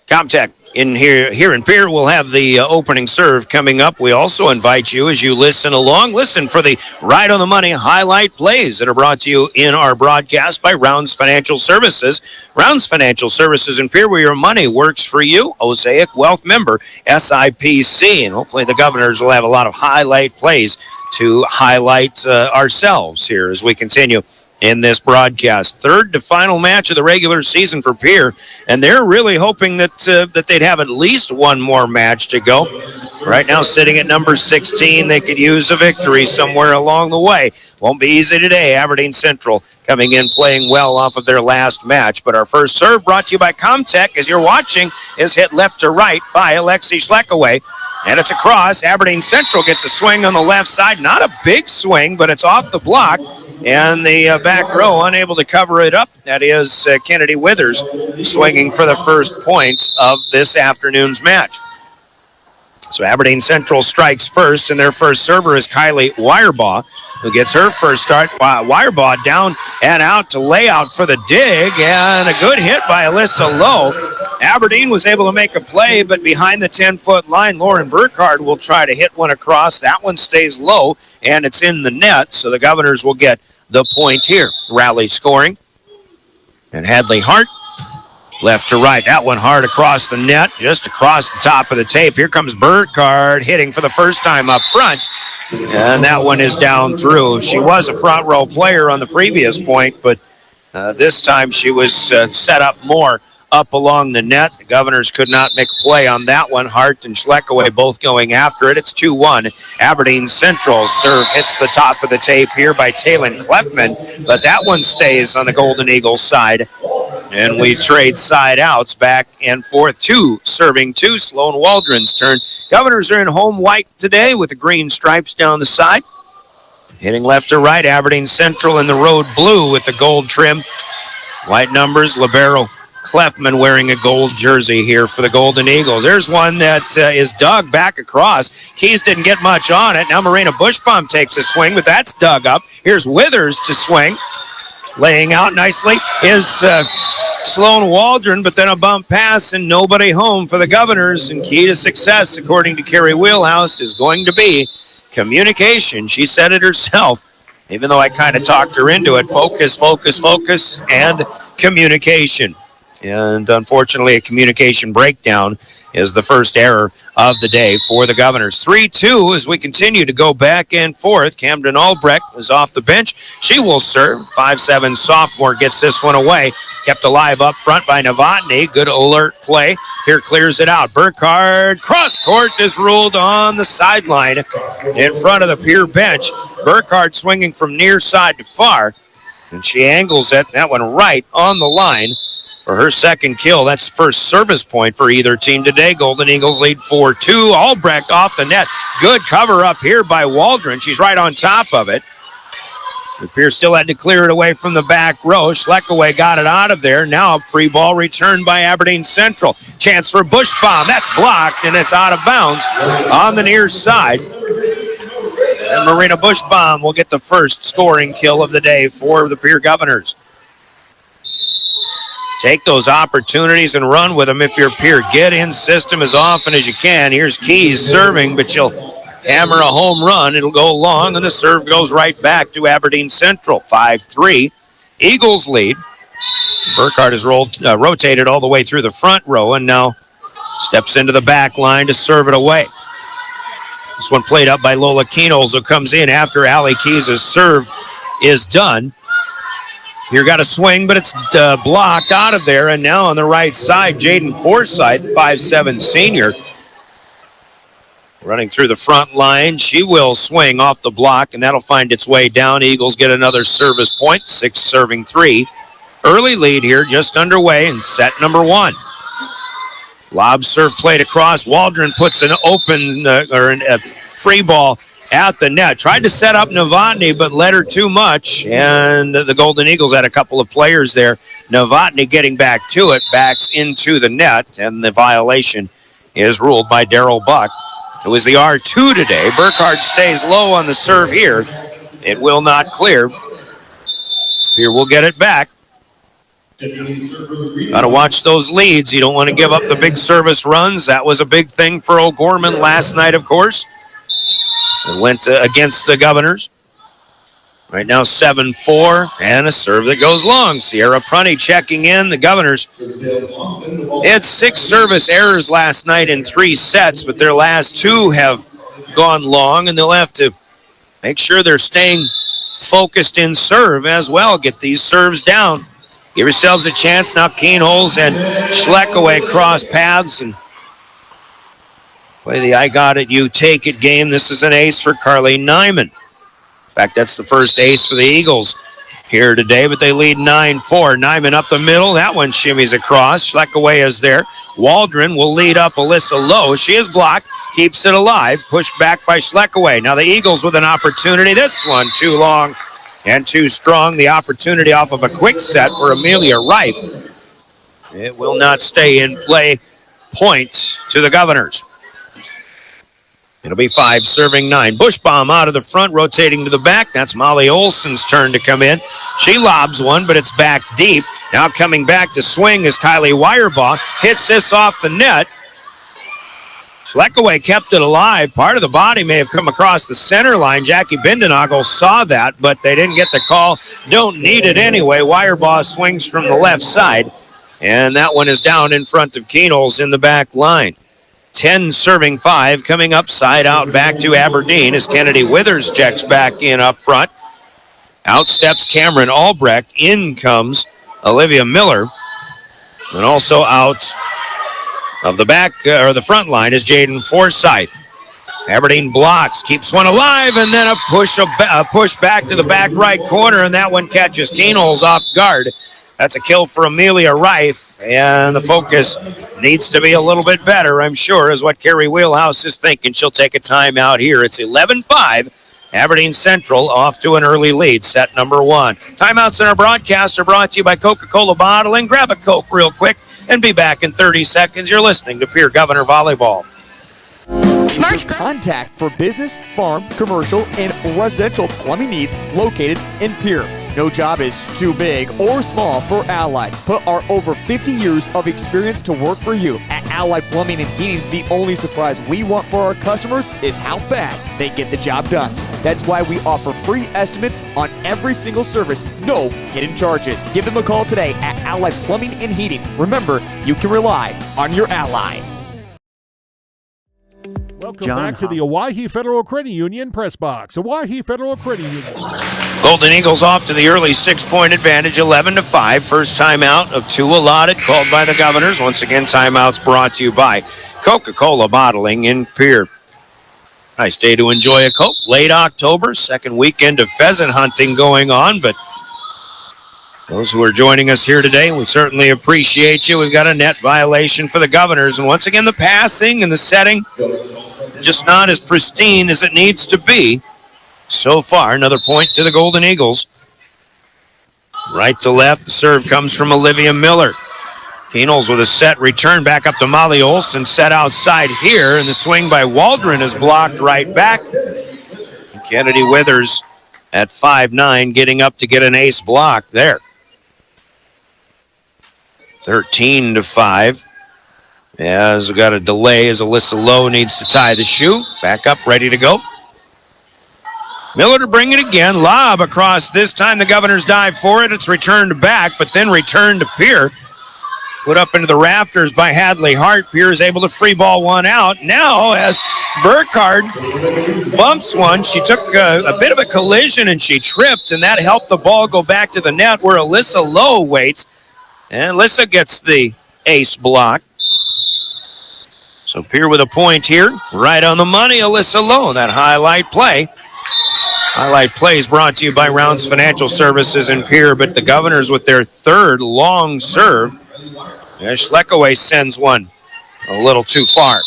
Comtech here in Pierre will have the opening serve coming up. We also invite you, as you listen along, listen for the right on the money highlight plays that are brought to you in our broadcast by Rounds Financial Services. Rounds Financial Services in Pierre, where your money works for you. Osaic Wealth member, SIPC. And hopefully the Governors will have a lot of highlight plays to highlight ourselves here as we continue in this broadcast. Third to final match of the regular season for Pierre, and they're really hoping that they'd have at least one more match to go. Right now, sitting at number 16, they could use a victory somewhere along the way. Won't be easy today. Aberdeen Central coming in playing well off of their last match. But our first serve, brought to you by Comtech, as you're watching, is hit left to right by Alexi Schleckaway. And it's across. Aberdeen Central gets a swing on the left side. Not a big swing, but it's off the block. And the back row unable to cover it up. That is Kennedy Withers swinging for the first point of this afternoon's match. So Aberdeen Central strikes first, and their first server is Kylie Wirebaugh, who gets her first start. Wirebaugh down and out to lay out for the dig, and a good hit by Alyssa Lowe. Aberdeen was able to make a play, but behind the 10-foot line, Lauren Burkhardt will try to hit one across. That one stays low, and it's in the net, so the Governors will get the point here. Rally scoring. And Hadley Hart Left to right. That one hard across the net, just across the top of the tape. Here comes Burkhardt hitting for the first time up front. And that one is down through. She was a front row player on the previous point, but this time she was set up more up along the net. The Governors could not make a play on that one. Hart and Schleckaway both going after it. It's 2-1. Aberdeen Central serve hits the top of the tape here by Taylin Kleffman, but that one stays on the Golden Eagles side. And we trade side outs back and forth. Serving two. Sloan Waldron's turn. Governors are in home white today with the green stripes down the side. Hitting left to right. Aberdeen Central in the road blue with the gold trim. White numbers. Libero Kleffman wearing a gold jersey here for the Golden Eagles. There's one that is dug back across. Keys didn't get much on it. Now Marina Bushbaum takes a swing, but that's dug up. Here's Withers to swing. Laying out nicely is Sloan Waldron, but then a bump pass and nobody home for the Governors. And key to success, according to Carrie Wheelhouse, is going to be communication. She said it herself, even though I kind of talked her into it. Focus, focus, focus, and communication. And unfortunately, a communication breakdown is the first error of the day for the Governors. 3-2 as we continue to go back and forth. Camden Albrecht is off the bench. She will serve. 5'7" sophomore gets this one away. Kept alive up front by Novotny. Good alert play. Here clears it out. Burkhardt cross court is ruled on the sideline in front of the Pierre bench. Burkhardt swinging from near side to far. And she angles it. That one right on the line for her second kill. That's the first service point for either team today. Golden Eagles lead 4-2. Albrecht off the net. Good cover up here by Waldron. She's right on top of it. Pierce still had to clear it away from the back row. Schleckaway got it out of there. Now a free ball returned by Aberdeen Central. Chance for Bushbaum. That's blocked, and it's out of bounds on the near side. And Marina Bushbaum will get the first scoring kill of the day for the Pierre Governors. Take those opportunities and run with them if you're Pierre. Get in system as often as you can. Here's Keys serving, but she'll hammer a home run. It'll go long, and the serve goes right back to Aberdeen Central. 5-3. Eagles lead. Burkhardt has rotated all the way through the front row and now steps into the back line to serve it away. This one played up by Lola Kenols, who comes in after Allie Keys' serve is done. Here got a swing, but it's blocked out of there. And now on the right side, Jaden Forsythe, 5'7" senior, running through the front line. She will swing off the block, and that'll find its way down. Eagles get another service point, 6-3. Early lead here, just underway in set number 1. Lob serve played across. Waldron puts an open a free ball at the net. Tried to set up Novotny, but led her too much. And the Golden Eagles had a couple of players there. Novotny getting back to it, backs into the net, and the violation is ruled by Darrell Buck. It was the R2 today. Burkhardt stays low on the serve here. It will not clear. Here we'll get it back. Got to watch those leads. You don't want to give up the big service runs. That was a big thing for O'Gorman last night, of course. It went against the Governors. Right now 7-4 and a serve that goes long. Sierra Prunty checking in. The Governors had 6 service errors last night in 3 sets, but their last 2 have gone long, and they'll have to make sure they're staying focused in serve as well. Get these serves down. Give yourselves a chance. Now Keenholz and Schleckaway cross paths and play the I got it, you take it game. This is an ace for Carly Nyman. In fact, that's the first ace for the Eagles here today, but they lead 9-4. Nyman up the middle. That one shimmies across. Schleckaway is there. Waldron will lead up Alyssa Lowe. She is blocked, keeps it alive, pushed back by Schleckaway. Now the Eagles with an opportunity. This one too long and too strong. The opportunity off of a quick set for Amelia Wright. It will not stay in play. Point to the Governors. It'll be 5-9. Bushbaum out of the front, rotating to the back. That's Molly Olson's turn to come in. She lobs one, but it's back deep. Now coming back to swing is Kylie Wirebaugh. Hits this off the net. Schleckaway kept it alive. Part of the body may have come across the center line. Jackie Bindenagel saw that, but they didn't get the call. Don't need it anyway. Wirebaugh swings from the left side. And that one is down in front of Keenels in the back line. 10 serving 5 coming up side out back to Aberdeen as Kennedy Withers checks back in up front. Out steps Cameron Albrecht. In comes Olivia Miller. And also out of the back or the front line is Jaden Forsyth. Aberdeen blocks, keeps one alive, and then a push back to the back right corner, and that one catches Keenels off guard. That's a kill for Amelia Reif, and the focus needs to be a little bit better, I'm sure, is what Carrie Wheelhouse is thinking. She'll take a timeout here. It's 11-5. Aberdeen Central off to an early lead, set number 1. Timeouts in our broadcast are brought to you by Coca-Cola Bottling. Grab a Coke real quick and be back in 30 seconds. You're listening to Pierre Governor Volleyball. Smart contact for business, farm, commercial, and residential plumbing needs located in Pierre. No job is too big or small for Allied. Put our over 50 years of experience to work for you. At Allied Plumbing and Heating, the only surprise we want for our customers is how fast they get the job done. That's why we offer free estimates on every single service, no hidden charges. Give them a call today at Allied Plumbing and Heating. Remember, you can rely on your allies. Welcome back to the Owyhee Federal Credit Union Press Box. Owyhee Federal Credit Union. Golden Eagles off to the early 6-point advantage, 11-5. First timeout of 2 allotted, called by the Governors. Once again, timeouts brought to you by Coca-Cola Bottling in Pierre. Nice day to enjoy a Coke. Late October, second weekend of pheasant hunting going on, but those who are joining us here today, we certainly appreciate you. We've got a net violation for the Governors, and once again, the passing and the setting just not as pristine as it needs to be. So far, another point to the Golden Eagles. Right to left, the serve comes from Olivia Miller. Keenels with a set return back up to Molly Olson, set outside here, and the swing by Waldron is blocked right back. And Kennedy Withers at 5'9", getting up to get an ace block there. 13-5. As we got a delay as Alyssa Lowe needs to tie the shoe. Back up, ready to go. Miller to bring it again. Lob across. This time the Governors dive for it. It's returned back, but then returned to Pierre. Put up into the rafters by Hadley Hart. Pierre is able to free ball one out. Now as Burkhardt bumps one, she took a bit of a collision and she tripped, and that helped the ball go back to the net where Alyssa Lowe waits. And Alyssa gets the ace block. So Pierre with a point here. Right on the money, Alyssa Lowe. That highlight play. Highlight plays brought to you by Rounds Financial Services in Pierre, but the Governors with their third long serve. Schleckaway sends one a little too far.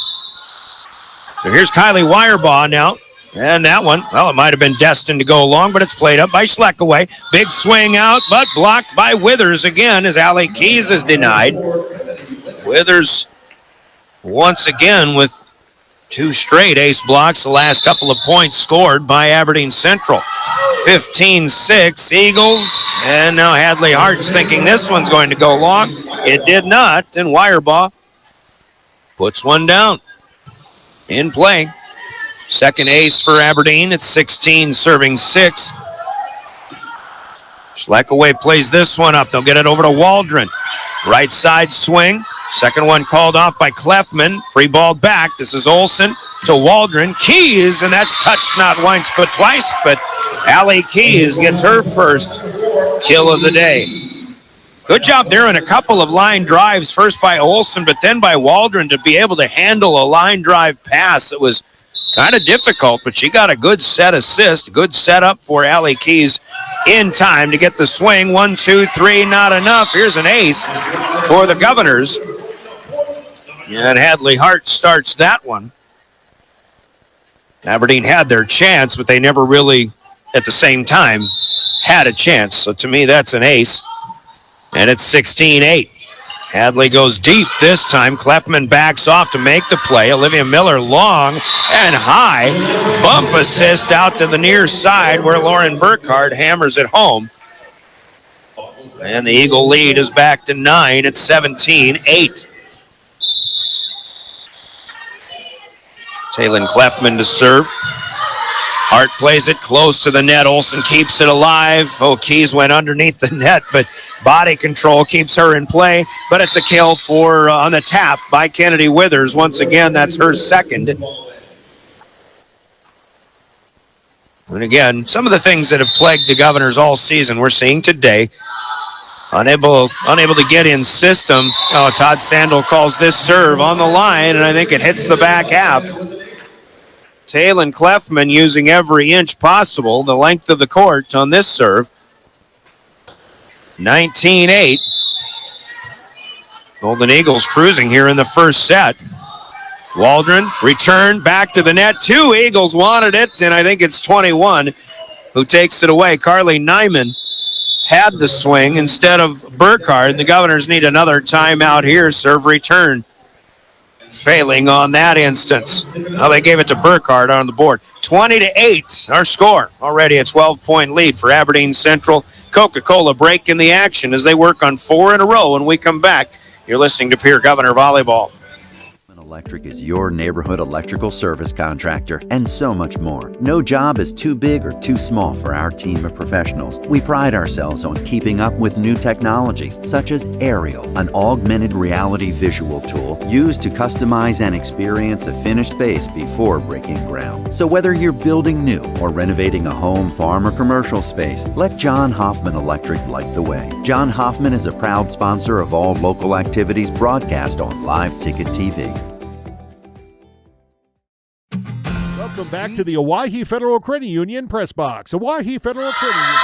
So here's Kylie Wirebaugh now. And that one, well, it might have been destined to go long, but it's played up by Schleckaway. Big swing out, but blocked by Withers again as Allie Keys is denied. Withers once again with 2 straight ace blocks, the last couple of points scored by Aberdeen Central. 15-6 Eagles, and now Hadley Hart's thinking this one's going to go long. It did not, and Wirebaugh puts one down. In play. Second ace for Aberdeen. It's 16 serving 6. Schleckaway plays this one up. They'll get it over to Waldron. Right side swing. Second one called off by Clefman. Free ball back. This is Olson to Waldron. Keys, and that's touched not once but twice, but Allie Keys gets her first kill of the day. Good job there in a couple of line drives, first by Olson, but then by Waldron to be able to handle a line drive pass. It was kind of difficult, but she got a good set assist, good setup for Allie Keys in time to get the swing. 1, 2, 3, not enough. Here's an ace for the Governors. And Hadley Hart starts that one. Aberdeen had their chance, but they never really, at the same time, had a chance. So to me, that's an ace. And it's 16-8. Hadley goes deep this time. Clefman backs off to make the play. Olivia Miller long and high. Bump assist out to the near side where Lauren Burkhardt hammers it home. And the Eagle lead is back to 9 at 17-8. Taylon Clefman to serve. Hart plays it close to the net. Olsen keeps it alive. Oh, Keys went underneath the net, but body control keeps her in play. But it's a kill for on the tap by Kennedy Withers. Once again, that's her second. And again, some of the things that have plagued the Governors all season we're seeing today. Unable to get in system. Oh, Todd Sandel calls this serve on the line, and I think it hits the back half. Taylon Clefman using every inch possible, the length of the court on this serve. 19-8. Golden Eagles cruising here in the first set. Waldron, return, back to the net. 2 Eagles wanted it, and I think it's 21 who takes it away. Carly Nyman had the swing instead of Burkhardt. The Governors need another timeout here. Serve return failing on that instance. Now they gave it to Burkhardt on the board. 20-8, our score. Already a 12-point lead for Aberdeen Central. Coca-Cola breaking the action as they work on 4 in a row. When we come back, you're listening to Pierre Governor Volleyball. Electric is your neighborhood electrical service contractor, and so much more. No job is too big or too small for our team of professionals. We pride ourselves on keeping up with new technologies, such as Aerial, an augmented reality visual tool used to customize and experience a finished space before breaking ground. So whether you're building new or renovating a home, farm, or commercial space, let John Hoffman Electric light the way. John Hoffman is a proud sponsor of all local activities broadcast on Live Ticket TV. Welcome back to the Owyhee Federal Credit Union Press Box. Owyhee Federal Credit Union.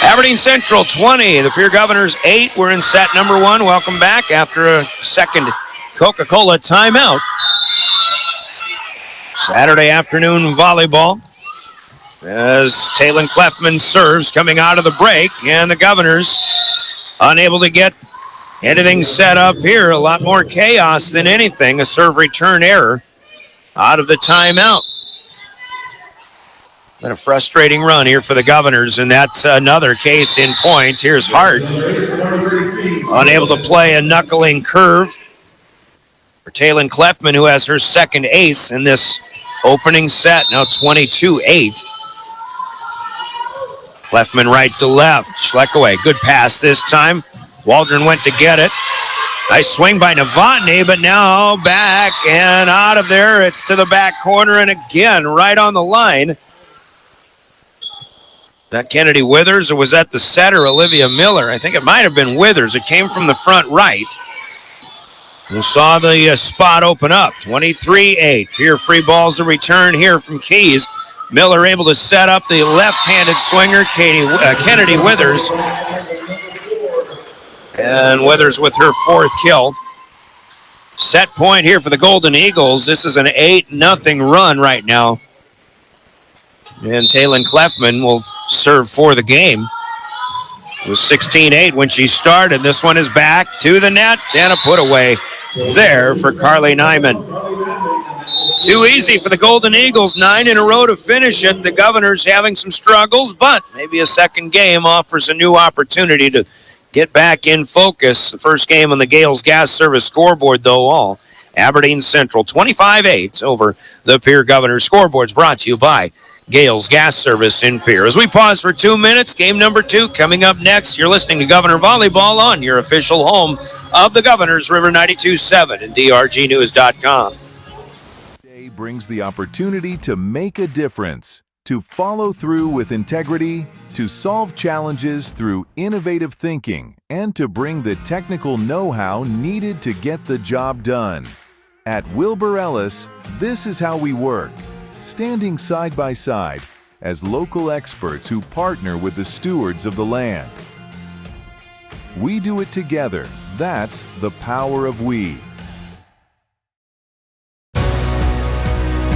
Aberdeen Central 20, the Pierre Governors 8. We're in set number 1. Welcome back after a second Coca-Cola timeout. Saturday afternoon volleyball as Taylon Clefman serves coming out of the break, and the Governors unable to get anything set up here. A lot more chaos than anything. A serve return error out of the timeout. Been a frustrating run here for the Governors, and that's another case in point. Here's Hart, unable to play a knuckling curve for Taylon Clefman, who has her second ace in this opening set. Now 22-8. Clefman right to left. Schleckaway, good pass this time. Waldron went to get it. Nice swing by Novotny, but now back and out of there. It's to the back corner, and again, right on the line. That Kennedy Withers, or was that the setter, Olivia Miller? I think it might have been Withers. It came from the front right. We saw the spot open up. 23-8. Here, free balls a return here from Keys. Miller able to set up the left-handed swinger, Kennedy Withers. And Withers with her 4th kill. Set point here for the Golden Eagles. This is an 8-0 run right now. And Taylon Clefman will serve for the game. It was 16-8 when she started. This one is back to the net, and a put away there for Carly Nyman. Too easy for the Golden Eagles. 9 in a row to finish it. The Governors having some struggles, but maybe a second game offers a new opportunity to get back in focus. The first game on the Gales Gas Service scoreboard, though, all Aberdeen Central 25-8 over the Pierre Governors. Scoreboards brought to you by Gales Gas Service in Pierre. As we pause for 2 minutes, game number 2 coming up next. You're listening to Governor Volleyball on your official home of the Governors, River 92.7 and drgnews.com. Today brings the opportunity to make a difference, to follow through with integrity, to solve challenges through innovative thinking, and to bring the technical know-how needed to get the job done. At Wilbur Ellis, this is how we work. Standing side by side as local experts who partner with the stewards of the land. We do it together. That's the power of we.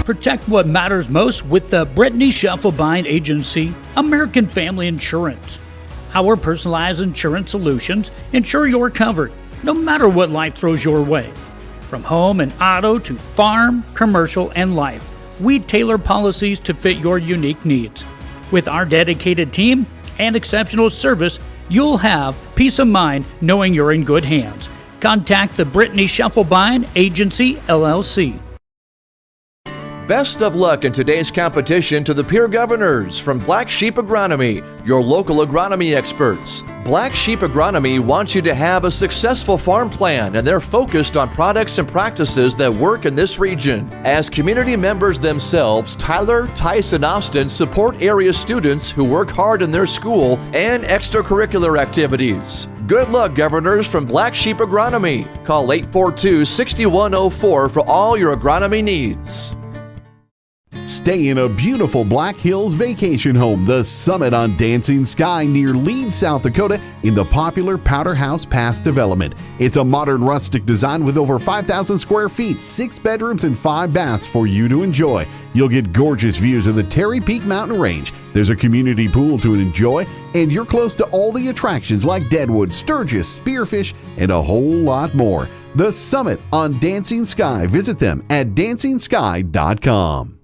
Protect what matters most with the Brittany Scheffelbein Agency, American Family Insurance. Our personalized insurance solutions ensure you're covered, no matter what life throws your way. From home and auto to farm, commercial, and life, we tailor policies to fit your unique needs. With our dedicated team and exceptional service, you'll have peace of mind knowing you're in good hands. Contact the Brittany Scheffelbein Agency, LLC. Best of luck in today's competition to the Pierre Governors from Black Sheep Agronomy, your local agronomy experts. Black Sheep Agronomy wants you to have a successful farm plan, and they're focused on products and practices that work in this region. As community members themselves, Tyler, Tice, and Austin support area students who work hard in their school and extracurricular activities. Good luck, Governors from Black Sheep Agronomy. Call 842-6104 for all your agronomy needs. Stay in a beautiful Black Hills vacation home, the Summit on Dancing Sky near Leeds, South Dakota, in the popular Powder House Pass development. It's a modern rustic design with over 5,000 square feet, 6 bedrooms, and 5 baths for you to enjoy. You'll get gorgeous views of the Terry Peak Mountain Range. There's a community pool to enjoy, and you're close to all the attractions like Deadwood, Sturgis, Spearfish, and a whole lot more. The Summit on Dancing Sky. Visit them at DancingSky.com.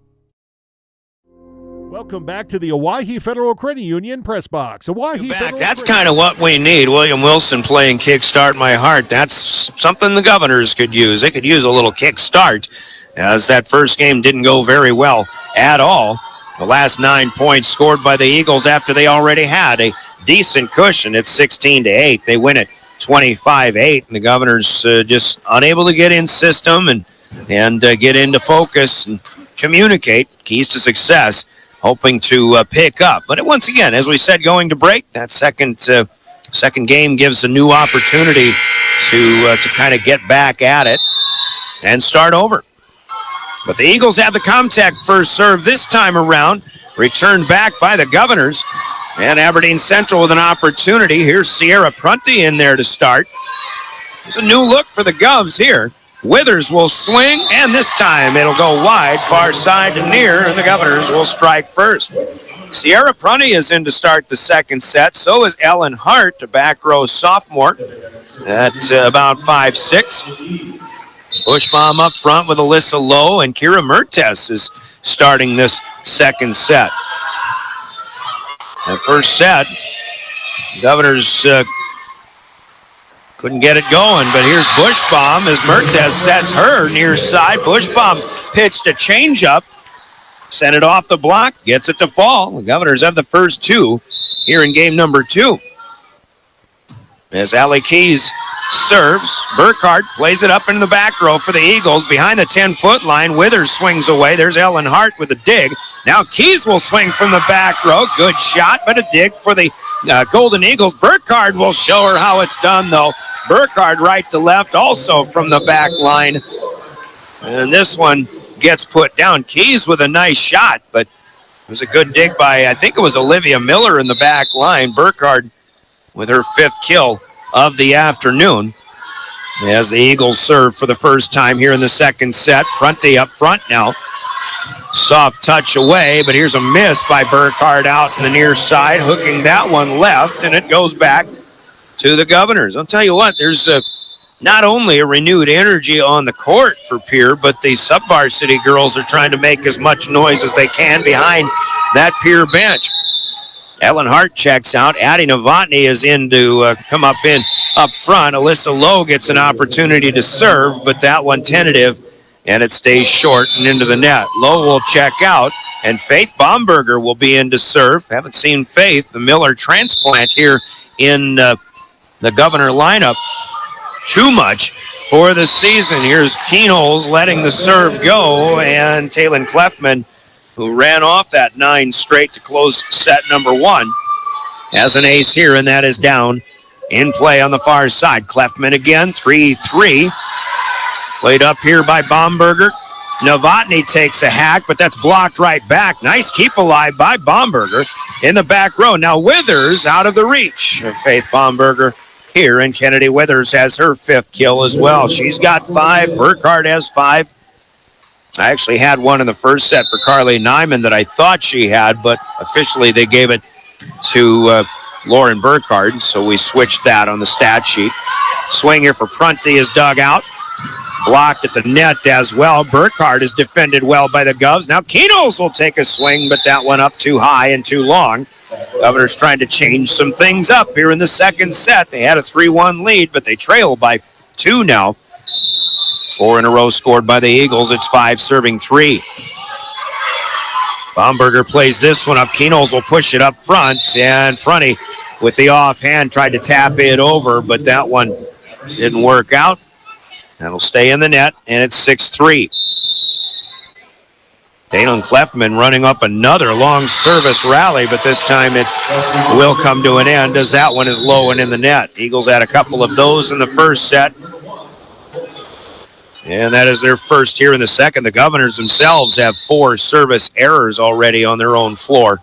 Welcome back to the Owyhee Federal Credit Union Press Box. That's kind of what we need. William Wilson playing Kickstart My Heart. That's something the Governors could use. They could use a little kickstart, as that first game didn't go very well at all. The last 9 points scored by the Eagles after they already had a decent cushion at 16-8. They win it 25-8, and the Governors just unable to get in system and get into focus and communicate. Keys to success. Hoping to pick up. But once again, as we said, going to break, that second game gives a new opportunity to kind of get back at it and start over. But the Eagles have the contact first serve this time around, returned back by the Governors. And Aberdeen Central with an opportunity. Here's Sierra Prunty in there to start. It's a new look for the Govs here. Withers will swing, and this time it'll go wide, far side to near, and the Governors will strike first. Sierra Prunty is in to start the second set. So is Ellen Hart, a back row sophomore. That's about 5'6". Bushbaum up front with Alyssa Lowe, and Kira Mertes is starting this second set. The first set, Governors couldn't get it going, but here's Bushbaum as Mertes sets her near side. Bushbaum pitched a changeup, sent it off the block, gets it to fall. The Governors have the first two here in game number 2. As Allie Keys serves, Burkhart plays it up into the back row for the Eagles behind the 10-foot line. Withers swings away. There's Ellen Hart with a dig. Now Keys will swing from the back row. Good shot, but a dig for the Golden Eagles. Burkhart will show her how it's done, though. Burkhart right to left, also from the back line. And this one gets put down. Keys with a nice shot, but it was a good dig by, I think it was Olivia Miller in the back line. Burkhart with her 5th kill of the afternoon as the Eagles serve for the first time here in the second set. Prunty up front now. Soft touch away, but here's a miss by Burkhart out in the near side, hooking that one left, and it goes back to the Governors. I'll tell you what, there's not only a renewed energy on the court for Pierre, but the sub-varsity girls are trying to make as much noise as they can behind that Pierre bench. Ellen Hart checks out. Addie Novotny is in to come up front. Alyssa Lowe gets an opportunity to serve, but that one tentative, and it stays short and into the net. Lowe will check out, and Faith Bomberger will be in to serve. Haven't seen Faith, the Miller transplant, here in the Governor lineup too much for the season. Here's Keenholz letting the serve go, and Taylon Clefman, who ran off that 9 straight to close set number 1, has an ace here, and that is down in play on the far side. Clefman again, 3-3. Played up here by Bomberger. Novotny takes a hack, but that's blocked right back. Nice keep alive by Bomberger in the back row. Now Withers out of the reach of Faith Bomberger here, and Kennedy Withers has her 5th kill as well. She's got 5. Burkhart has 5. I actually had one in the first set for Carly Nyman that I thought she had, but officially they gave it to Lauren Burkhart, so we switched that on the stat sheet. Swing here for Prunty is dug out. Blocked at the net as well. Burkhart is defended well by the Govs. Now Keenholz will take a swing, but that one up too high and too long. Governors trying to change some things up here in the second set. They had a 3-1 lead, but they trail by 2 now. 4 in a row scored by the Eagles. It's 5 serving 3. Baumberger plays this one up. Keenholz will push it up front, and Prunty with the offhand tried to tap it over, but that one didn't work out. That'll stay in the net, and it's 6-3. Dalen Clefman running up another long service rally, but this time it will come to an end as that one is low and in the net. Eagles had a couple of those in the first set, and that is their first here in the second. The Governors themselves have 4 service errors already on their own floor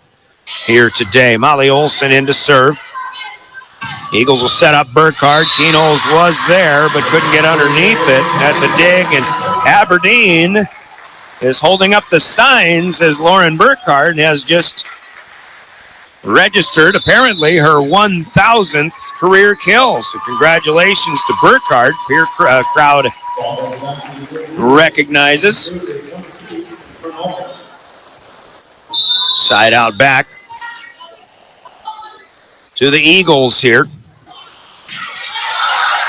here today. Molly Olson in to serve. Eagles will set up Burkhardt. Keenholz was there, but couldn't get underneath it. That's a dig, and Aberdeen is holding up the signs as Lauren Burkhardt has just registered, apparently, her 1,000th career kill. So congratulations to Burkhardt. Pierre crowd recognizes. Side out back to the Eagles here.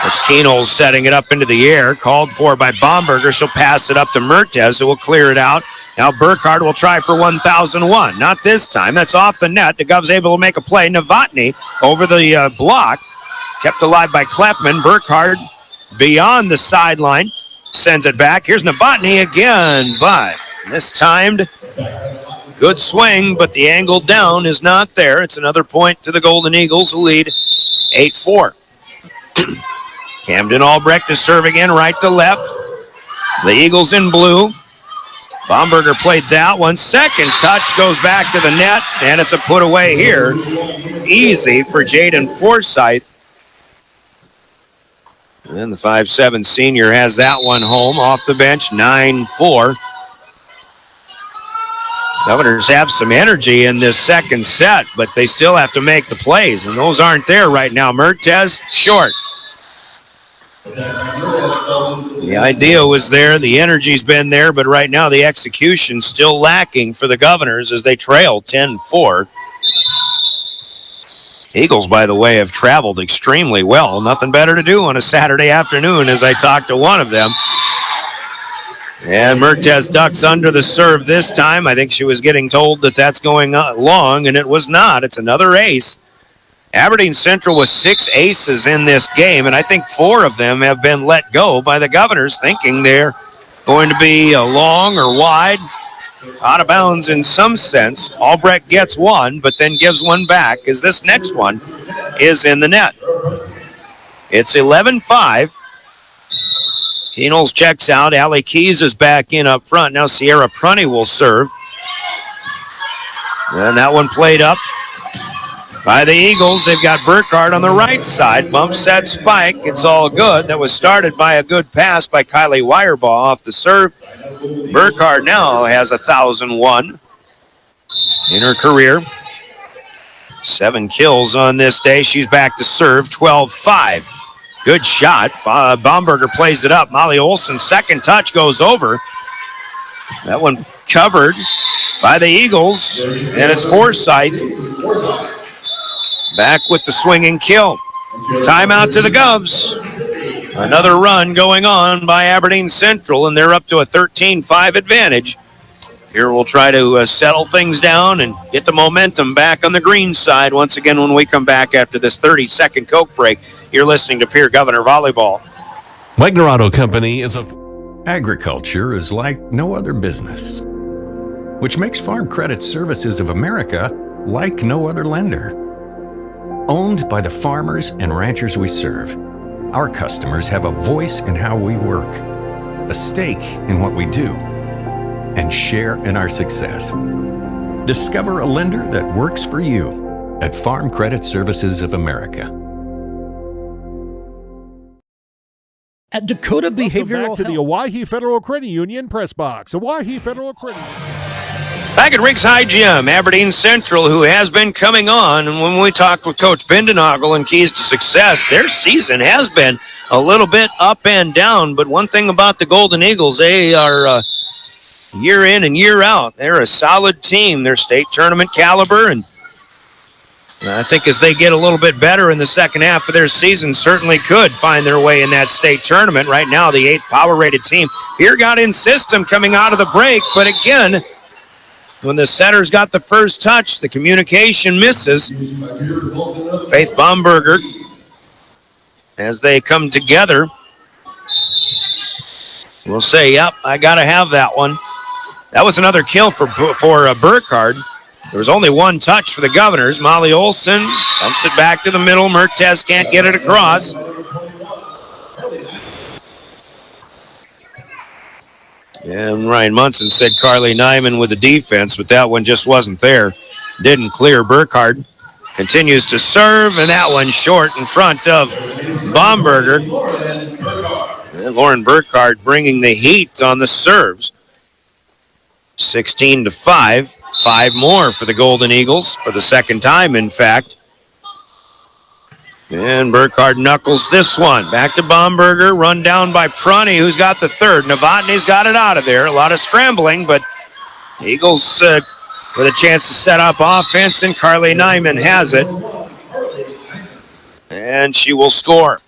It's Keenholz setting it up into the air, called for by Baumberger. She'll pass it up to Mertes, who will clear it out. Now Burkhardt will try for 1,001. Not this time. That's off the net. The Govs able to make a play. Novotny over the block. Kept alive by Clefman. Burkhardt beyond the sideline. Sends it back. Here's Novotny again, but mistimed. Good swing, but the angle down is not there. It's another point to the Golden Eagles, who lead 8-4. Camden Albrecht to serve again, right to left. The Eagles in blue. Baumberger played that one. Second touch goes back to the net, and it's a put away here. Easy for Jaden Forsyth. And the 5'7" senior has that one home off the bench, 9-4. Governors have some energy in this second set, but they still have to make the plays, and those aren't there right now. Mertes, short. The idea was there, the energy's been there, but right now the execution's still lacking for the Governors as they trail 10-4. Eagles, by the way, have traveled extremely well. Nothing better to do on a Saturday afternoon, as I talked to one of them. And Mertes ducks under the serve this time. I think she was getting told that that's going long, and it was not. It's another ace. Aberdeen Central with 6 aces in this game, and I think 4 of them have been let go by the Governors, thinking they're going to be long or wide, out of bounds in some sense. Albrecht gets one, but then gives one back, as this next one is in the net. It's 11-5. Keenholz checks out. Allie Keys is back in up front. Now Sierra Prunty will serve. And that one played up by the Eagles. They've got Burkhardt on the right side. Bumps that spike. It's all good. That was started by a good pass by Kylie Wirebaugh off the serve. Burkhardt now has 1,001 in her career. 7 kills on this day. She's back to serve, 12-5. Good shot. Baumberger plays it up. Molly Olson's second touch goes over. That one covered by the Eagles, and it's Forsyth back with the swinging kill. Timeout to the Govs. Another run going on by Aberdeen Central, and they're up to a 13-5 advantage. Here we'll try to settle things down and get the momentum back on the green side once again when we come back after this 30-second Coke break. You're listening to Pierre Governor Volleyball. Wagner Auto Company is a... Agriculture is like no other business, which makes Farm Credit Services of America like no other lender. Owned by the farmers and ranchers we serve, our customers have a voice in how we work, a stake in what we do, and share in our success. Discover a lender that works for you at Farm Credit Services of America. At Dakota Behavioral Back to the Owyhee Federal Credit Union press box. Owyhee Federal Credit Union. Back at Riggs High Gym, Aberdeen Central, who has been coming on, and when we talked with Coach Bindenagel and keys to success, their season has been a little bit up and down, but one thing about the Golden Eagles, they are year in and year out. They're a solid team. They're state tournament caliber, and I think as they get a little bit better in the second half of their season, certainly could find their way in that state tournament. Right now, the 8th power-rated team. Pierre got in system coming out of the break, but again, when the setter's got the first touch, the communication misses. Faith Baumberger, as they come together, will say, yep, I got to have that one. That was another kill for Burkhardt. There was only one touch for the Governors. Molly Olson dumps it back to the middle. Mertes can't get it across. And Ryan Munson said Carly Nyman with the defense, but that one just wasn't there. Didn't clear. Burkhardt continues to serve, and that one short in front of Baumberger. And Lauren Burkhardt bringing the heat on the serves. 16-5. 5 more for the Golden Eagles for the second time, in fact. And Burkhardt knuckles this one. Back to Baumberger. Run down by Prunty, who's got the third. Novotny's got it out of there. A lot of scrambling, but Eagles with a chance to set up offense, and Carly Nyman has it. And she will score.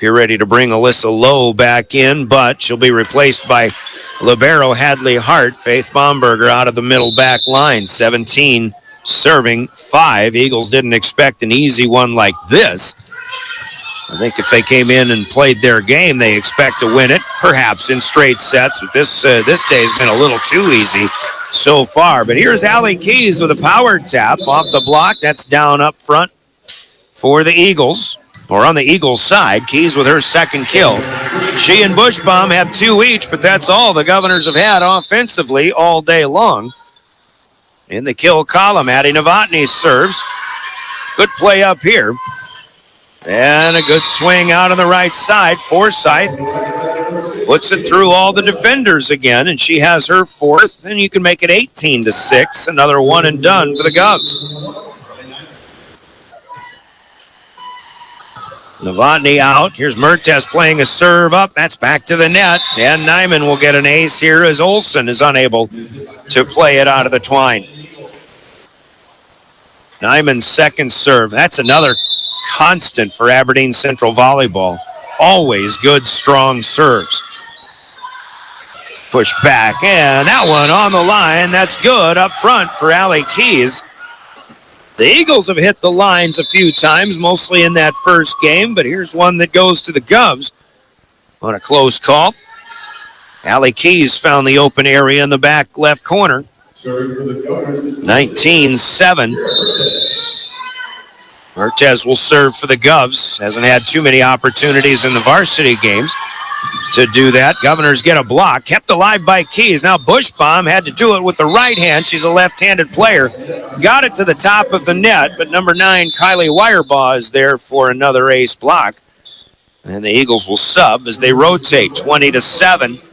You're ready to bring Alyssa Lowe back in, but she'll be replaced by libero Hadley Hart. Faith Baumberger out of the middle back line. 17 serving 5. Eagles didn't expect an easy one like this. I think if they came in and played their game, they expect to win it, perhaps in straight sets. But this day's been a little too easy so far. But here's Allie Keys with a power tap off the block. That's down up front for the Eagles. Or on the Eagles' side, Keys with her second kill. She and Bushbaum have 2 each, but that's all the Governors have had offensively all day long. In the kill column, Addie Novotny serves. Good play up here. And a good swing out on the right side. Forsyth puts it through all the defenders again, and she has her 4th, and you can make it 18-6. Another one and done for the Govs. Novotny out. Here's Mertes playing a serve up. That's back to the net. And Nyman will get an ace here as Olson is unable to play it out of the twine. Nyman's second serve. That's another constant for Aberdeen Central Volleyball. Always good, strong serves. Push back, and that one on the line. That's good up front for Allie Keys. The Eagles have hit the lines a few times, mostly in that first game, but here's one that goes to the Govs on a close call. Allie Keys found the open area in the back left corner. 19-7. Mertes will serve for the Govs. Hasn't had too many opportunities in the varsity games to do that. Governors get a block. Kept alive by Keys. Now Bushbaum had to do it with the right hand. She's a left-handed player. Got it to the top of the net, but number 9, Kylie Wirebaugh, is there for another ace block. And the Eagles will sub as they rotate 20-7.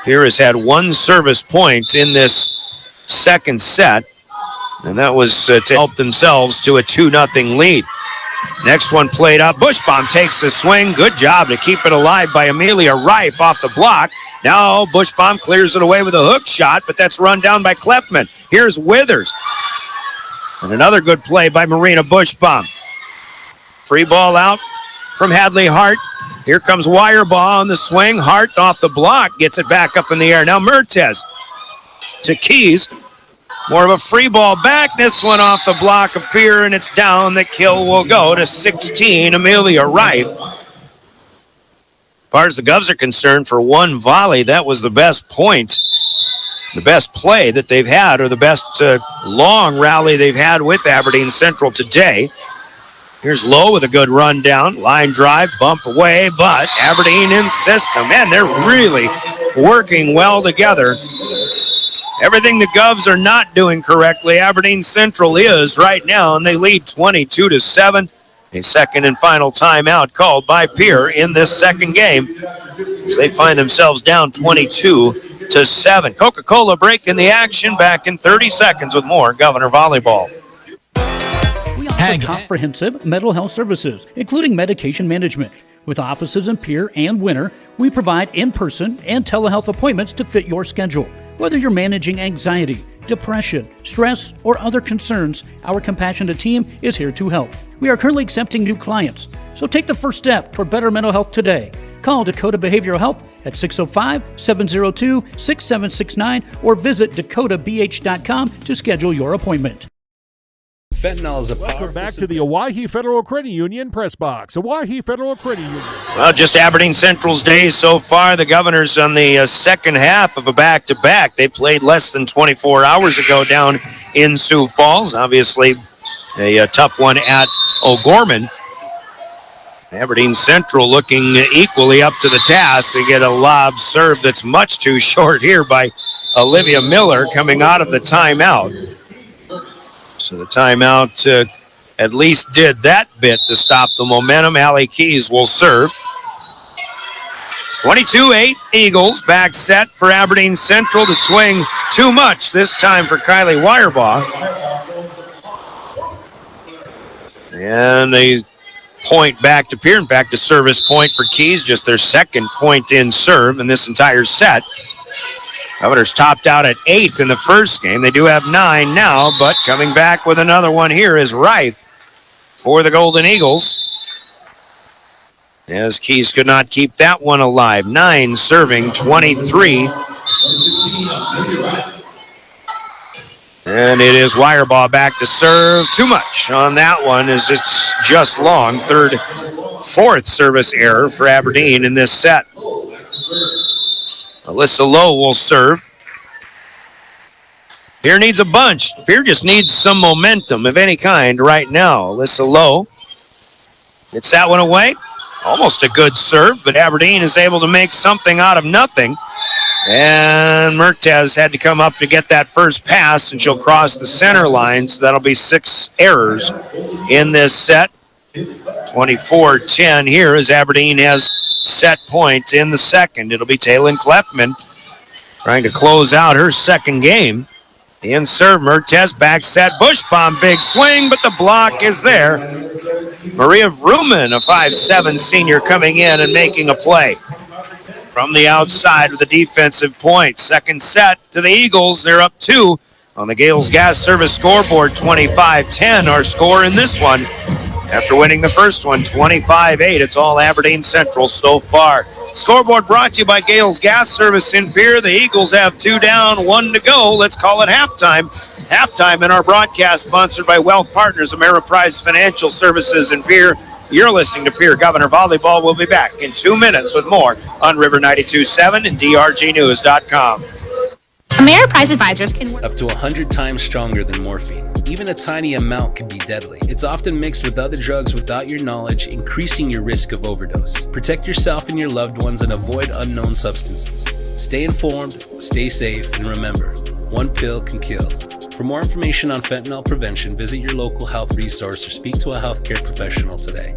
Pierre has had 1 service point in this second set, and that was to help themselves to a 2-0 lead. Next one played up. Bushbaum takes the swing. Good job to keep it alive by Amelia Reif off the block. Now Bushbaum clears it away with a hook shot, but that's run down by Clefman. Here's Withers. And another good play by Marina Bushbaum. Free ball out from Hadley Hart. Here comes Wirebaugh on the swing. Hart off the block. Gets it back up in the air. Now Mertes to Keys. More of a free ball back. This one off the block of Pierre, and it's down. The kill will go to 16, Amelia Reif. As far as the Govs are concerned, for one volley, that was the best point, the best play that they've had, or the best long rally they've had with Aberdeen Central today. Here's Lowe with a good run down. Line drive, bump away, but Aberdeen in system. Man, they're really working well together. Everything the Govs are not doing correctly, Aberdeen Central is right now, and they lead 22-7. A second and final timeout called by Pierre in this second game as they find themselves down 22-7. Coca-Cola breaking the action back in 30 seconds with more Governor Volleyball. We offer comprehensive mental health services, including medication management. With offices in Pierre and Winter, we provide in-person and telehealth appointments to fit your schedule. Whether you're managing anxiety, depression, stress, or other concerns, our compassionate team is here to help. We are currently accepting new clients, so take the first step toward better mental health today. Call Dakota Behavioral Health at 605-702-6769 or visit dakotabh.com to schedule your appointment. Fentanyl is a Welcome back to the Owyhee Federal Credit Union Press Box. Owyhee Federal Credit Union. Well, just Aberdeen Central's day so far. The Governors on the second half of a back-to-back. They played less than 24 hours ago down in Sioux Falls. Obviously, a tough one at O'Gorman. Aberdeen Central looking equally up to the task. They get a lob serve that's much too short here by Olivia Miller coming out of the timeout. So the timeout at least did that bit to stop the momentum. Allie Keys will serve. 22-8 Eagles. Back set for Aberdeen Central to swing too much this time for Kylie Wirebaugh. And a point back to Pierre. In fact, a service point for Keys, just their second point in serve in this entire set. Governors topped out at 8 in the first game. They do have 9 now, but coming back with another one here is Reith for the Golden Eagles. As Keys could not keep that one alive. 9 serving, 23. And it is Wirebaugh back to serve. Too much on that one as it's just long. Fourth service error for Aberdeen in this set. Alyssa Lowe will serve. Pierre needs a bunch. Pierre just needs some momentum of any kind right now. Alyssa Lowe gets that one away. Almost a good serve, but Aberdeen is able to make something out of nothing. And Mertes had to come up to get that first pass, and she'll cross the center line, so that'll be 6 errors in this set. 24-10 here as Aberdeen has set point in the second. It'll be Taylin Clefman trying to close out her second game. In serve, Mertes back set, Bush bomb, big swing, but the block is there. Maria Vrooman, a 5'7" senior, coming in and making a play from the outside with a defensive point. Second set to the Eagles. They're up 2 on the Gales Gas Service scoreboard. 25-10 our score in this one. After winning the first one, 25-8. It's all Aberdeen Central so far. Scoreboard brought to you by Gales Gas Service in Pierre. The Eagles have 2 down, 1 to go. Let's call it halftime. Halftime in our broadcast sponsored by Wealth Partners, Ameriprise Financial Services in Pierre. You're listening to Pierre Governor Volleyball. We'll be back in 2 minutes with more on River 92.7 and drgnews.com. Ameriprise advisors can work up to 100 times stronger than morphine. Even a tiny amount can be deadly. It's often mixed with other drugs without your knowledge, increasing your risk of overdose. Protect yourself and your loved ones and avoid unknown substances. Stay informed, stay safe, and remember, one pill can kill. For more information on fentanyl prevention, visit your local health resource or speak to a healthcare professional today.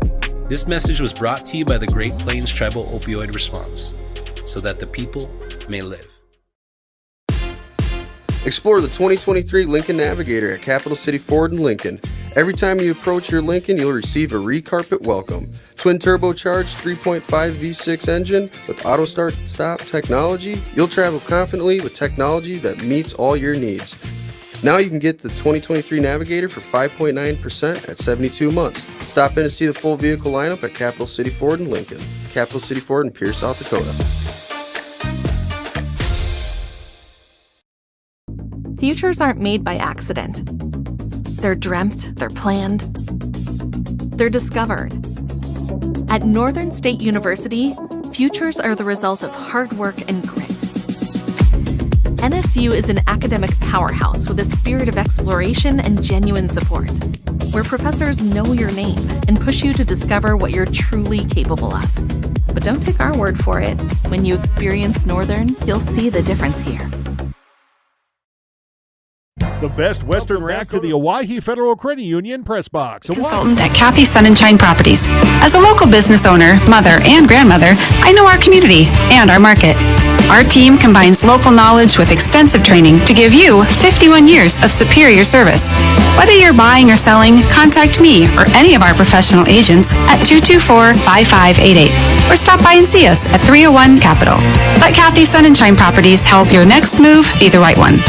This message was brought to you by the Great Plains Tribal Opioid Response, so that the people may live. Explore the 2023 Lincoln Navigator at Capital City Ford in Lincoln. Every time you approach your Lincoln, you'll receive a re-carpet welcome. Twin turbocharged 3.5 V6 engine with auto start-stop technology, you'll travel confidently with technology that meets all your needs. Now you can get the 2023 Navigator for 5.9% at 72 months. Stop in to see the full vehicle lineup at Capital City Ford in Lincoln. Capital City Ford in Pierre, South Dakota. Futures aren't made by accident. They're dreamt, they're planned, they're discovered. At Northern State University, futures are the result of hard work and grit. NSU is an academic powerhouse with a spirit of exploration and genuine support, where professors know your name and push you to discover what you're truly capable of. But don't take our word for it. When you experience Northern, you'll see the difference here. The best Western rack to the Owyhee Federal Credit Union Press Box. Consultant at Kathy Sunshine Properties. As a local business owner, mother, and grandmother, I know our community and our market. Our team combines local knowledge with extensive training to give you 51 years of superior service. Whether you're buying or selling, contact me or any of our professional agents at 224-5588 or stop by and see us at 301 Capitol. Let Kathy Sunshine Properties help your next move be the right one.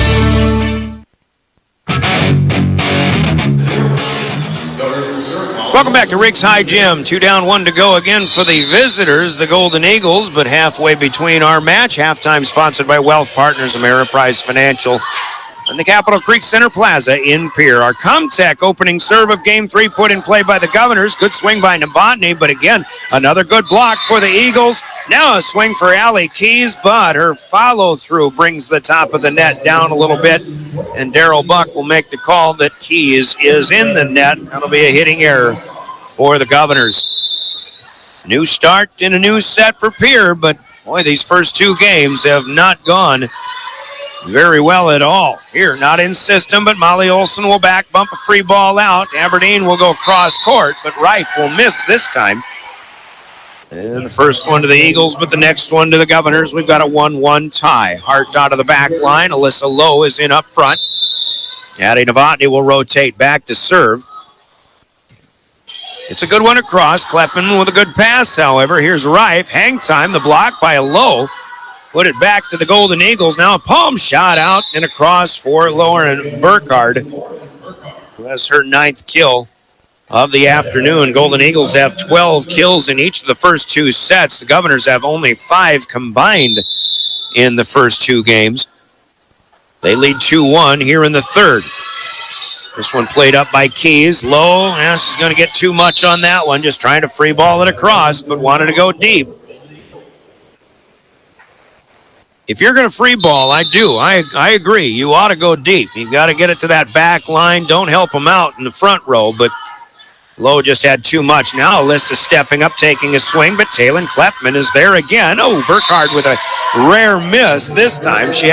Welcome back to Riggs High Gym. 2 down, 1 to go again for the visitors, the Golden Eagles, but halfway between our match. Halftime sponsored by Wealth Partners, Ameriprise Financial, and the Capitol Creek Center Plaza in Pierre. Our Comtech opening serve of Game 3 put in play by the Governors. Good swing by Novotny, but again, another good block for the Eagles. Now a swing for Allie Keys, but her follow-through brings the top of the net down a little bit, and Daryl Buck will make the call that Keys is in the net. That'll be a hitting error for the Governors. New start in a new set for Pierre, but boy, these first 2 games have not gone very well at all. Here, not in system, but Molly Olson will back bump a free ball out. Aberdeen will go cross court, but Reif will miss this time. And the first one to the Eagles, but the next one to the Governors. We've got a 1-1 tie. Hart out of the back line. Alyssa Lowe is in up front. Addie Novotny will rotate back to serve. It's a good one across. Kleffman with a good pass, however. Here's Reif. Hang time. The block by a Lowe. Put it back to the Golden Eagles. Now a palm shot out and across for Lauren Burkhardt, who has her 9th kill of the afternoon. Golden Eagles have 12 kills in each of the first 2 sets. The Governors have only 5 combined in the first 2 games. They lead 2-1 here in the third. This one played up by Keys. Low, this is going to get too much on that one. Just trying to free ball it across, but wanted to go deep. If you're going to free ball, I agree. You ought to go deep. You got to get it to that back line. Don't help them out in the front row, but Lowe just had too much. Now Alyssa stepping up, taking a swing, but Taylor Kleffman is there again. Oh, Burkhardt with a rare miss this time. She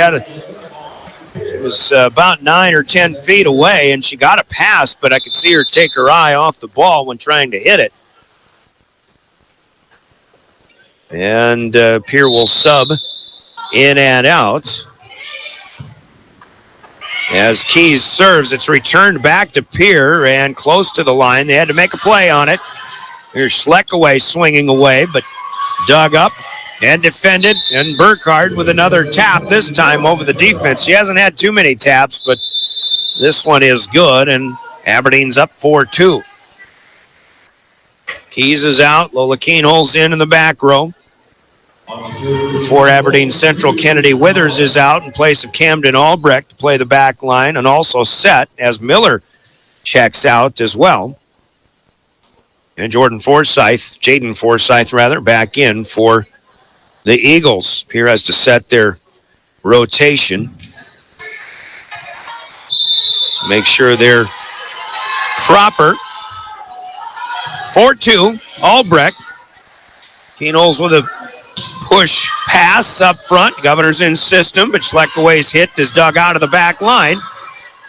was about 9 or 10 feet away, and she got a pass, but I could see her take her eye off the ball when trying to hit it. And Pierre will sub in and out. As Keys serves, it's returned back to Pierre and close to the line. They had to make a play on it. Here's Schleckaway swinging away, but dug up and defended. And Burkhardt with another tap, this time over the defense. She hasn't had too many taps, but this one is good, and Aberdeen's up 4-2. Keys is out. Lola Keene holds in the back row. For Aberdeen Central, Kennedy Withers is out in place of Camden Albrecht to play the back line, and also set as Miller checks out as well. And Jaden Forsyth, back in for the Eagles. Pierre has to set their rotation to make sure they're proper. 4-2, Albrecht. Keenholz with a push pass up front. Governor's in system, but Schleckaway's hit is dug out of the back line.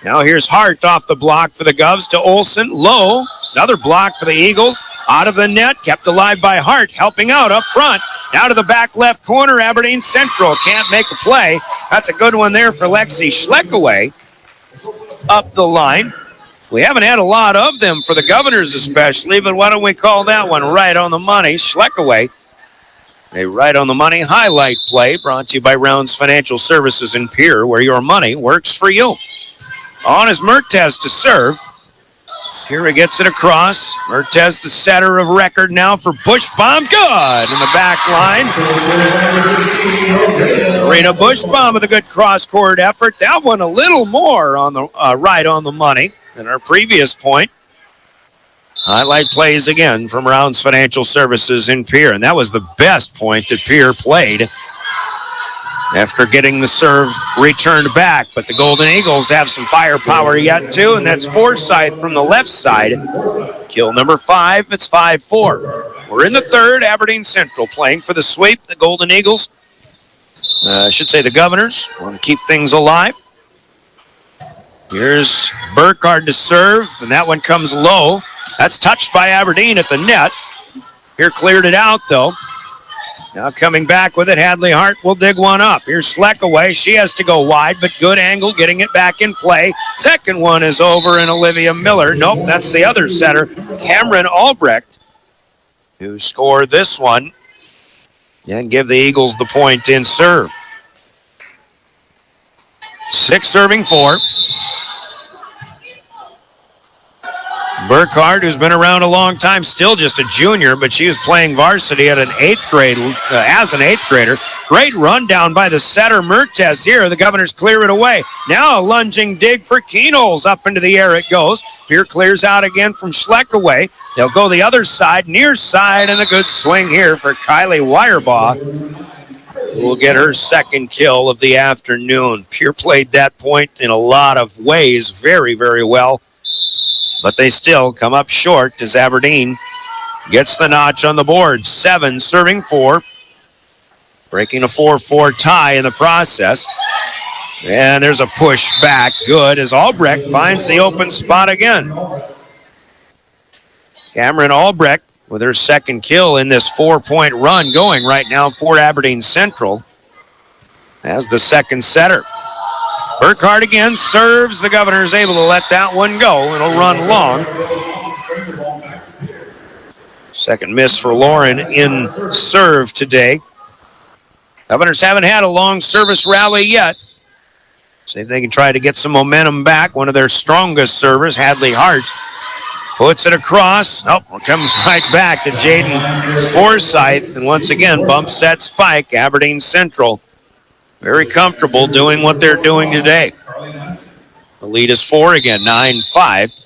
Now here's Hart off the block for the Govs to Olson. Low, another block for the Eagles. Out of the net, kept alive by Hart, helping out up front. Now to the back left corner, Aberdeen Central can't make a play. That's a good one there for Lexi Schleckaway. Up the line. We haven't had a lot of them for the Governors especially, but why don't we call that one right on the money? Schleckaway. A right on the money highlight play brought to you by Rounds Financial Services in Pierre, where your money works for you. On is Mertes to serve. Here he gets it across. Mertes, the setter of record now for Bushbaum. Good in the back line. Rena Bushbaum with a good cross-court effort. That one a little more on the right on the money than our previous point. Highlight plays again from Rounds Financial Services in Pierre, and that was the best point that Pierre played after getting the serve returned back. But the Golden Eagles have some firepower yet, too, and that's Forsyth from the left side. Kill number 5, it's 5-4. We're in the third. Aberdeen Central playing for the sweep. The Golden Eagles, I should say the Governors, want to keep things alive. Here's Burkhardt to serve, and that one comes low. That's touched by Aberdeen at the net. Here cleared it out, though. Now coming back with it, Hadley Hart will dig one up. Here's Schleckaway. She has to go wide, but good angle, getting it back in play. Second one is over, and Olivia Miller. Nope, that's the other setter, Cameron Albrecht, who scored this one and give the Eagles the point in serve. 6 serving 4. Burkhardt, who's been around a long time, still just a junior, but she was playing varsity at an eighth grade as an eighth grader. Great rundown by the setter Mertes here. The Governors clear it away. Now a lunging dig for Keenholz. Up into the air it goes. Pierre clears out again from Schleck away. They'll go the other side, near side, and a good swing here for Kylie Wirebaugh, who will get her second kill of the afternoon. Pierre played that point in a lot of ways very, very well. But they still come up short as Aberdeen gets the notch on the board. 7 serving 4. Breaking a 4-4 tie in the process. And there's a push back. Good as Albrecht finds the open spot again. Cameron Albrecht with her second kill in this 4-point run going right now for Aberdeen Central as the second setter. Burkhardt again serves. The Governors able to let that one go. It'll run long. Second miss for Lauren in serve today. Governors haven't had a long service rally yet. See if they can try to get some momentum back. One of their strongest servers, Hadley Hart, puts it across. Oh, it comes right back to Jaden Forsyth. And once again, bumps that spike. Aberdeen Central very comfortable doing what they're doing today. The lead is 4 again, 9-5.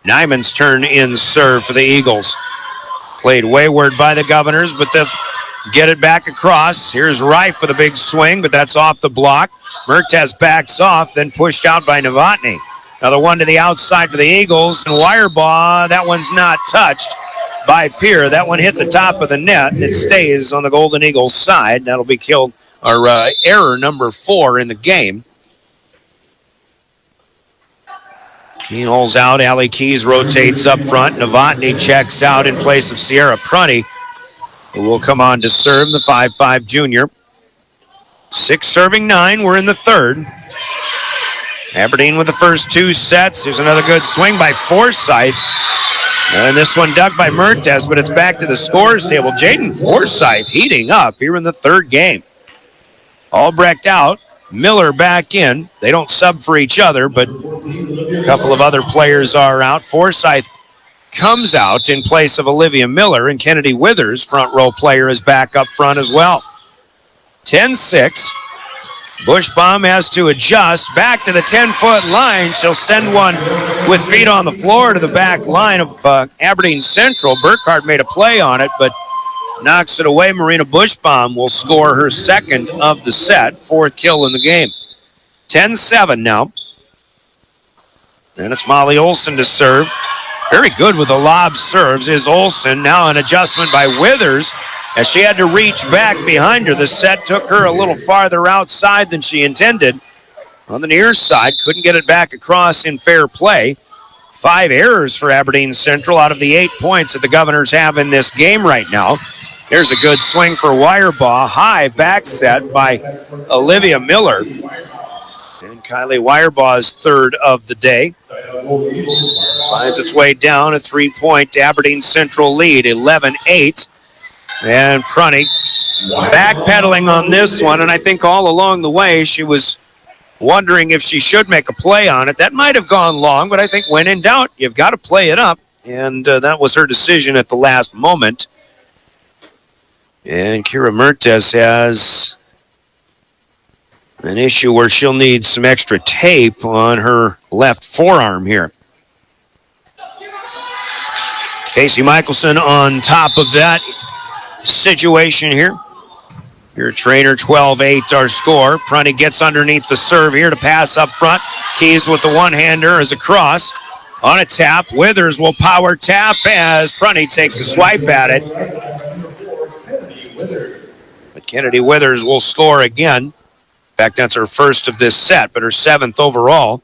Nyman's turn in serve for the Eagles. Played wayward by the Governors, but they'll get it back across. Here's Reif with a big swing, but that's off the block. Mertes backs off, then pushed out by Novotny. Another one to the outside for the Eagles, and Wirebaugh, that one's not touched by Pierre. That one hit the top of the net, and it stays on the Golden Eagles side. That'll be killed. Or error number 4 in the game. Keenholz out. Allie Keys rotates up front. Novotny checks out in place of Sierra Prunty, who will come on to serve, the 5'5 junior. 6 serving 9. We're in the third. Aberdeen with the first 2 sets. Here's another good swing by Forsyth. And this one dug by Mertes, but it's back to the scores table. Jaden Forsyth heating up here in the third game. Albrecht out, Miller back in. They don't sub for each other, but a couple of other players are out. Forsyth comes out in place of Olivia Miller, and Kennedy Withers, front row player, is back up front as well. 10-6. Bushbaum has to adjust back to the 10-foot line. She'll send one with feet on the floor to the back line of Aberdeen Central. Burkhardt made a play on it, but knocks it away. Marina Bushbaum will score her second of the set, 4th kill in the game. 10-7 now. And it's Molly Olson to serve. Very good with the lob serves is Olson. Now an adjustment by Withers as she had to reach back behind her. The set took her a little farther outside than she intended. On the near side, couldn't get it back across in fair play. 5 errors for Aberdeen Central out of the 8 points that the Governors have in this game right now. Here's a good swing for Wirebaugh. High back set by Olivia Miller. And Kylie Wirebaugh's third of the day. Finds its way down, a 3-point Aberdeen Central lead, 11-8. And Prunty backpedaling on this one, and I think all along the way she was wondering if she should make a play on it. That might have gone long, but I think when in doubt, you've got to play it up. And that was her decision at the last moment. And Kira Mertes has an issue where she'll need some extra tape on her left forearm here. Casey Michelson on top of that situation here. Your trainer, 12-8 our score. Prunty gets underneath the serve here to pass up front. Keys with the one-hander as a cross. On a tap, Withers will power tap as Prunty takes a swipe at it. But Kennedy Withers will score again. In fact, that's her first of this set, but her 7th overall.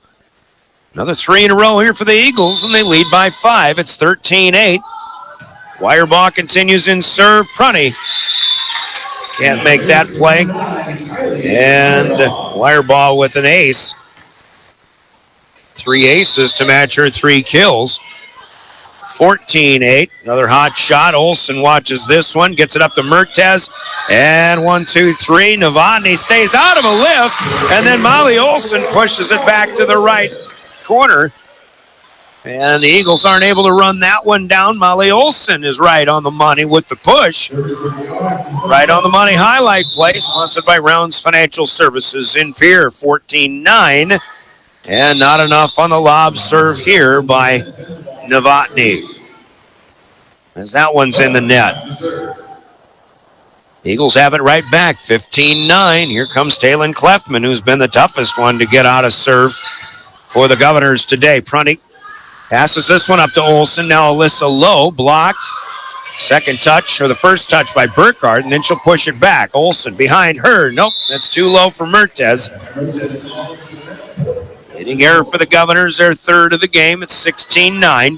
Another 3 in a row here for the Eagles, and they lead by 5. It's 13-8. Wirebaugh continues in serve. Prunty can't make that play. And Wirebaugh with an ace. 3 aces to match her 3 kills. 14-8. Another hot shot. Olson watches this one. Gets it up to Mertes. And 1, 2, 3. Novotny stays out of a lift. And then Molly Olson pushes it back to the right corner. And the Eagles aren't able to run that one down. Molly Olson is right on the money with the push. Right on the money highlight play, sponsored by Rounds Financial Services in Pierre, 14-9. And not enough on the lob serve here by Novotny, as that one's in the net. Eagles have it right back, 15-9. Here comes Talon Clefman, who's been the toughest one to get out of serve for the Governors today. Prunty passes this one up to Olson. Now Alyssa Lowe blocked. Second touch, or the first touch by Burkhardt, and then she'll push it back. Olson behind her. Nope, that's too low for Mertes. Hitting error for the Governors, their third of the game. It's 16-9.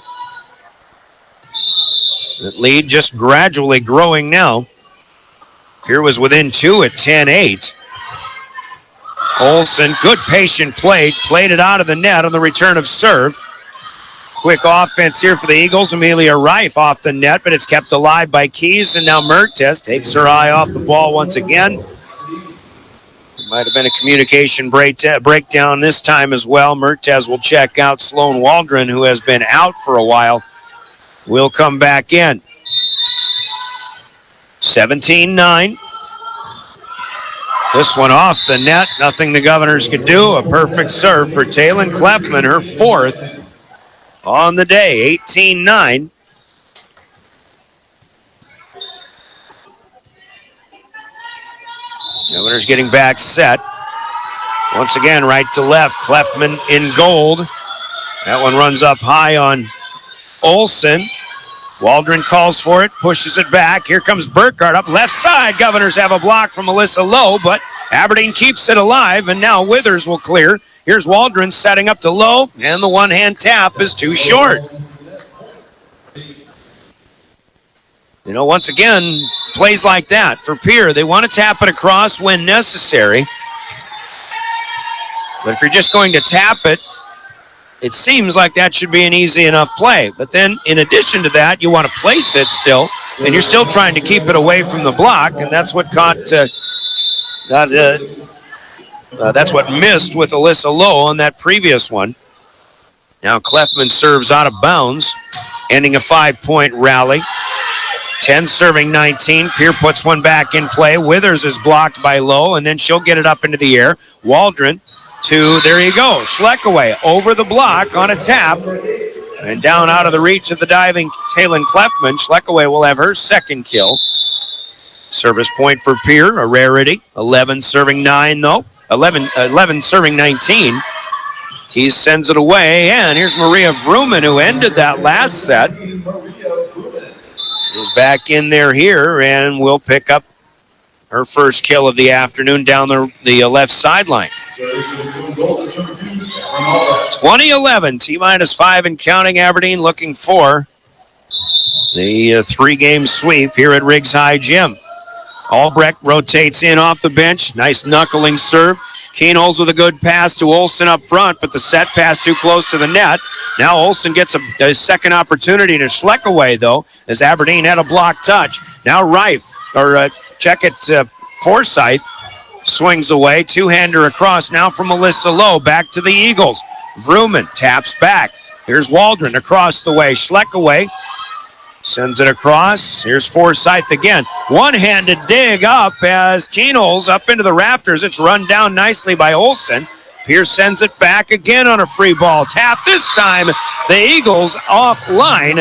The lead just gradually growing now. Pierre was within 2 at 10-8. Olson, good patient play, played it out of the net on the return of serve. Quick offense here for the Eagles. Amelia Reif off the net, but it's kept alive by Keys, and now Mertes takes her eye off the ball once again. It might have been a communication breakdown this time as well. Mertes will check out. Sloan Waldron, who has been out for a while, will come back in. 17-9. This one off the net. Nothing the Governors could do. A perfect serve for Talon Clefman, her fourth on the day. 18-9. Governors getting back set. Once again, right to left. Clefman in gold. That one runs up high on Olson. Waldron calls for it, pushes it back. Here comes Burkhardt up left side. Governors have a block from Alyssa Lowe, but Aberdeen keeps it alive, and now Withers will clear. Here's Waldron setting up to Lowe, and the one-hand tap is too short. You know, once again, plays like that for Pierre. They want to tap it across when necessary. But if you're just going to tap it, it seems like that should be an easy enough play. But then, in addition to that, you want to place it still, and you're still trying to keep it away from the block, and that's what that's what missed with Alyssa Lowe on that previous one. Now Clefman serves out of bounds, ending a 5-point rally. 10 serving 19. Pierre puts one back in play. Withers is blocked by Lowe, and then she'll get it up into the air. Waldron there you go. Schleckaway over the block on a tap, and down out of the reach of the diving Talon Clefman. Schleckaway will have her second kill. Service point for Pierre, a rarity. 11 serving 9, though. 11 serving 19. He sends it away, and here's Maria Vrooman, who ended that last set. Is back in there here, and will pick up her first kill of the afternoon down the left sideline. 20-11, T-minus 5 and counting. Aberdeen looking for the 3-game sweep here at Riggs High Gym. Albrecht rotates in off the bench. Nice knuckling serve. Keenholz with a good pass to Olson up front, but the set pass too close to the net. Now Olson gets a second opportunity to Schleckaway, though, as Aberdeen had a block touch. Now Forsyth swings away. Two-hander across now from Alyssa Lowe. Back to the Eagles. Vrooman taps back. Here's Waldron across the way. Schleckaway sends it across. Here's Forsyth again. One-handed dig up as Keenholz up into the rafters. It's run down nicely by Olson. Pierce sends it back again on a free ball tap. This time, the Eagles offline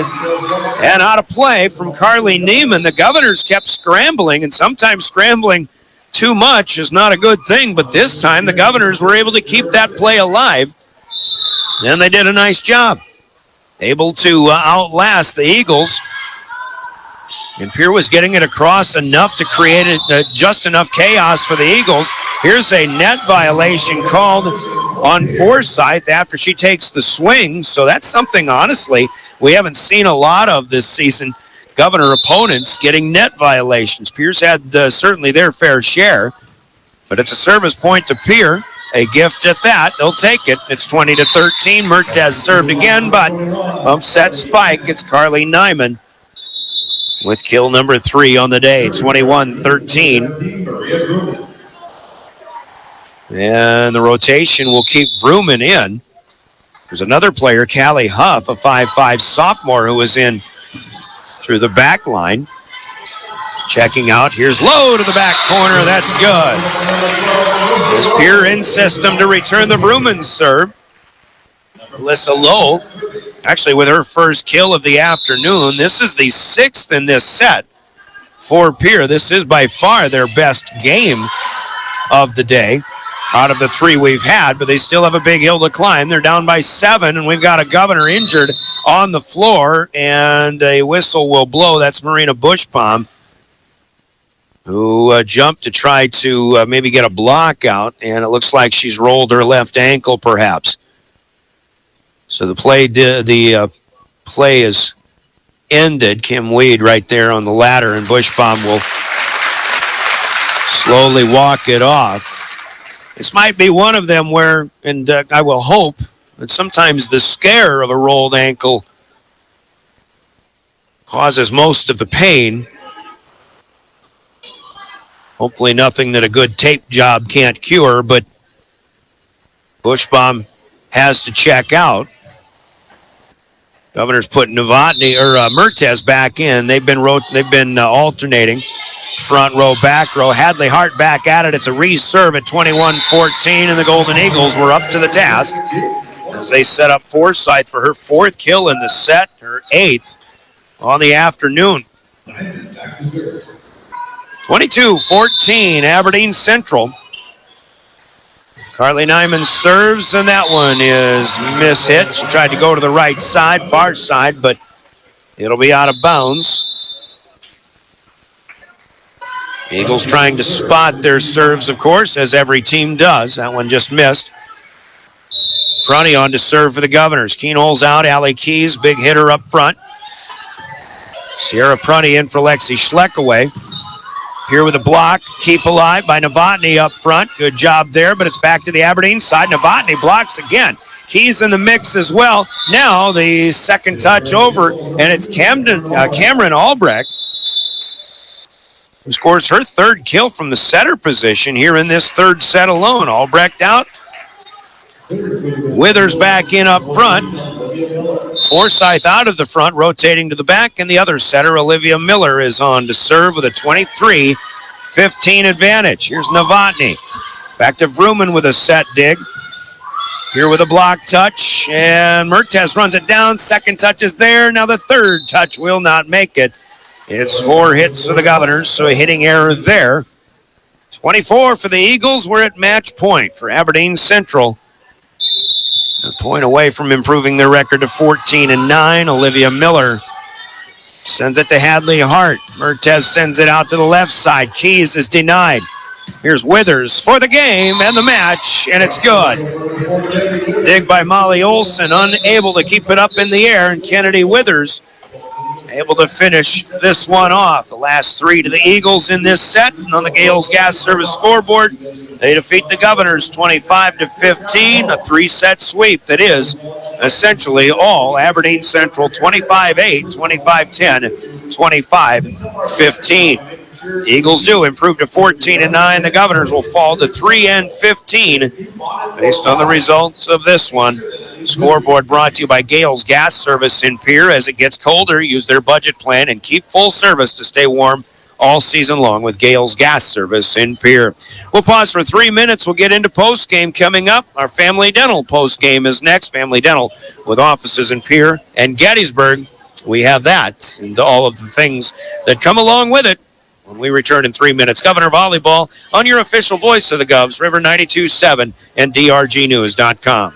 and out of play from Carly Neiman. The Governors kept scrambling, and sometimes scrambling too much is not a good thing, but this time the Governors were able to keep that play alive, and they did a nice job. Able to outlast the Eagles. And Pierre was getting it across enough to create just enough chaos for the Eagles. Here's a net violation called on Forsyth after she takes the swing. So that's something, honestly, we haven't seen a lot of this season. Governor opponents getting net violations. Pierre's had certainly their fair share. But it's a service point to Pierre. A gift at that. They'll take it. It's 20-13. Mertes served again, but upset spike. It's Carly Nyman with kill number 3 on the day. 21-13. And the rotation will keep Vrooman in. There's another player, Callie Huff, a 5'5 sophomore who was in through the back line. Checking out. Here's Lowe to the back corner. That's good. There's Pierre in system to return the Vrooman serve. Alyssa Lowe, actually with her first kill of the afternoon. This is the 6th in this set for Pierre. This is by far their best game of the day out of the 3 we've had, but they still have a big hill to climb. They're down by 7, and we've got a Governor injured on the floor, and a whistle will blow. That's Marina Bushbaum, who jumped to try to maybe get a block out, and it looks like she's rolled her left ankle perhaps. So the play is ended. Kim Weed right there on the ladder, and Bushbaum will slowly walk it off. This might be one of them where, and I will hope, that sometimes the scare of a rolled ankle causes most of the pain. Hopefully nothing that a good tape job can't cure, but Bushbaum has to check out. Governor's putting Novotny or Mertes back in. They've been alternating. Front row, back row. Hadley Hart back at it. It's a re-serve at 21-14, and the Golden Eagles were up to the task as they set up Forsyth for her 4th kill in the set, her 8th on the afternoon. 22-14, Aberdeen Central. Carly Nyman serves, and that one is mishit. She tried to go to the right side, far side, but it'll be out of bounds. Eagles trying to spot their serves, of course, as every team does. That one just missed. Prunty on to serve for the Governors. Keenholz out, Allie Keys, big hitter up front. Sierra Prunty in for Lexi Schleckaway. Here with a block, keep alive by Novotny up front. Good job there, but it's back to the Aberdeen side. Novotny blocks again. Keys in the mix as well. Now the second touch over, and it's Cameron Albrecht, who scores her 3rd kill from the setter position here in this 3rd set alone. Albrecht out. Withers back in up front. Forsyth out of the front, rotating to the back, and the other setter, Olivia Miller, is on to serve with a 23-15 advantage. Here's Novotny. Back to Vrooman with a set dig. Here with a block touch, and Mertes runs it down. Second touch is there. Now the 3rd touch will not make it. It's 4 hits for the Governors, so a hitting error there. 24 for the Eagles. We're at match point for Aberdeen Central. A point away from improving their record to 14-9. Olivia Miller sends it to Hadley Hart. Mertes sends it out to the left side. Keys is denied. Here's Withers for the game and the match, and it's good. Dig by Molly Olson, unable to keep it up in the air, and Kennedy Withers able to finish this one off. The last 3 to the Eagles in this set, and on the Gales Gas Service scoreboard, they defeat the Governors 25-15, a 3-set sweep that is essentially all Aberdeen Central, 25-8, 25-10, 25-15. The Eagles do improve to 14-9. The Governors will fall to 3-15 based on the results of this one. Scoreboard brought to you by Gales Gas Service in Pierre. As it gets colder, use their budget plan and keep full service to stay warm all season long with Gales Gas Service in Pierre. We'll pause for 3 minutes. We'll get into postgame coming up. Our Family Dental postgame is next. Family Dental with offices in Pierre and Gettysburg. We have that and all of the things that come along with it when we return in 3 minutes. Governor Volleyball on your official voice of the Govs, River 92.7 and drgnews.com.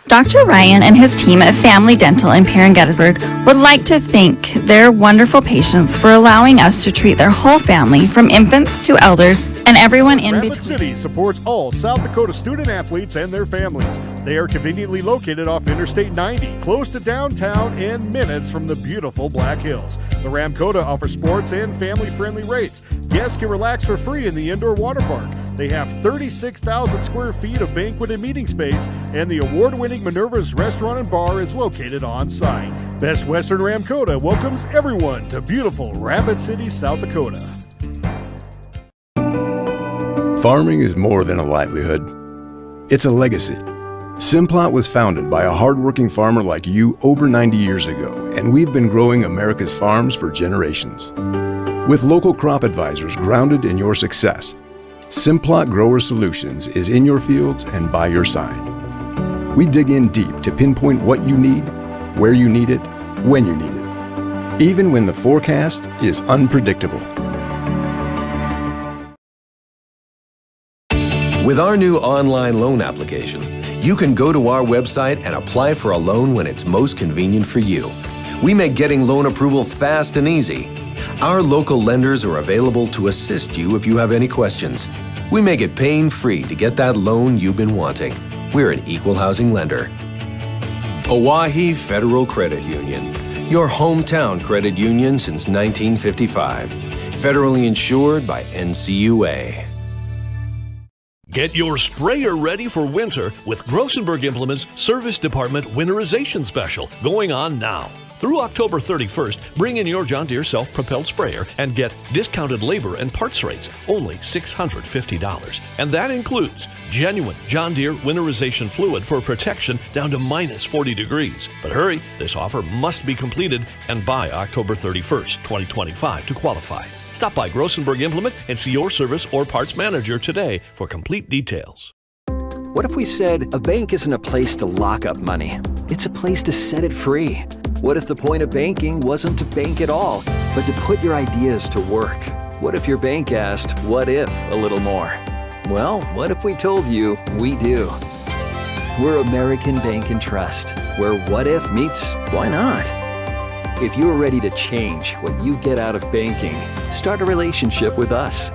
Dr. Ryan and his team at Family Dental in Pierre and Gettysburg would like to thank their wonderful patients for allowing us to treat their whole family, from infants to elders and everyone in Rapid between. City supports all South Dakota student athletes and their families. They are conveniently located off Interstate 90, close to downtown and minutes from the beautiful Black Hills. The Ramkota offers sports and family-friendly rates. Guests can relax for free in the indoor water park. They have 36,000 square feet of banquet and meeting space, and the award-winning Minerva's Restaurant and Bar is located on site. Best Western Ramkota welcomes everyone to beautiful Rapid City, South Dakota. Farming is more than a livelihood. It's a legacy. Simplot was founded by a hardworking farmer like you over 90 years ago, and we've been growing America's farms for generations. With local crop advisors grounded in your success, Simplot Grower Solutions is in your fields and by your side. We dig in deep to pinpoint what you need, where you need it, when you need it, even when the forecast is unpredictable. With our new online loan application, you can go to our website and apply for a loan when it's most convenient for you. We make getting loan approval fast and easy. Our local lenders are available to assist you if you have any questions. We make it pain-free to get that loan you've been wanting. We're an equal housing lender. Owyhee Federal Credit Union, your hometown credit union since 1955. Federally insured by NCUA. Get your sprayer ready for winter with Grossenberg Implement's Service Department Winterization Special going on now. Through October 31st, bring in your John Deere self-propelled sprayer and get discounted labor and parts rates, only $650. And that includes genuine John Deere winterization fluid for protection down to minus 40 degrees. But hurry, this offer must be completed and by October 31st, 2025 to qualify. Stop by Grossenberg Implement and see your service or parts manager today for complete details. What if we said a bank isn't a place to lock up money? It's a place to set it free. What if the point of banking wasn't to bank at all, but to put your ideas to work? What if your bank asked, what if a little more? Well, what if we told you we do? We're American Bank and Trust, where what if meets why not? If you're ready to change what you get out of banking, start a relationship with us.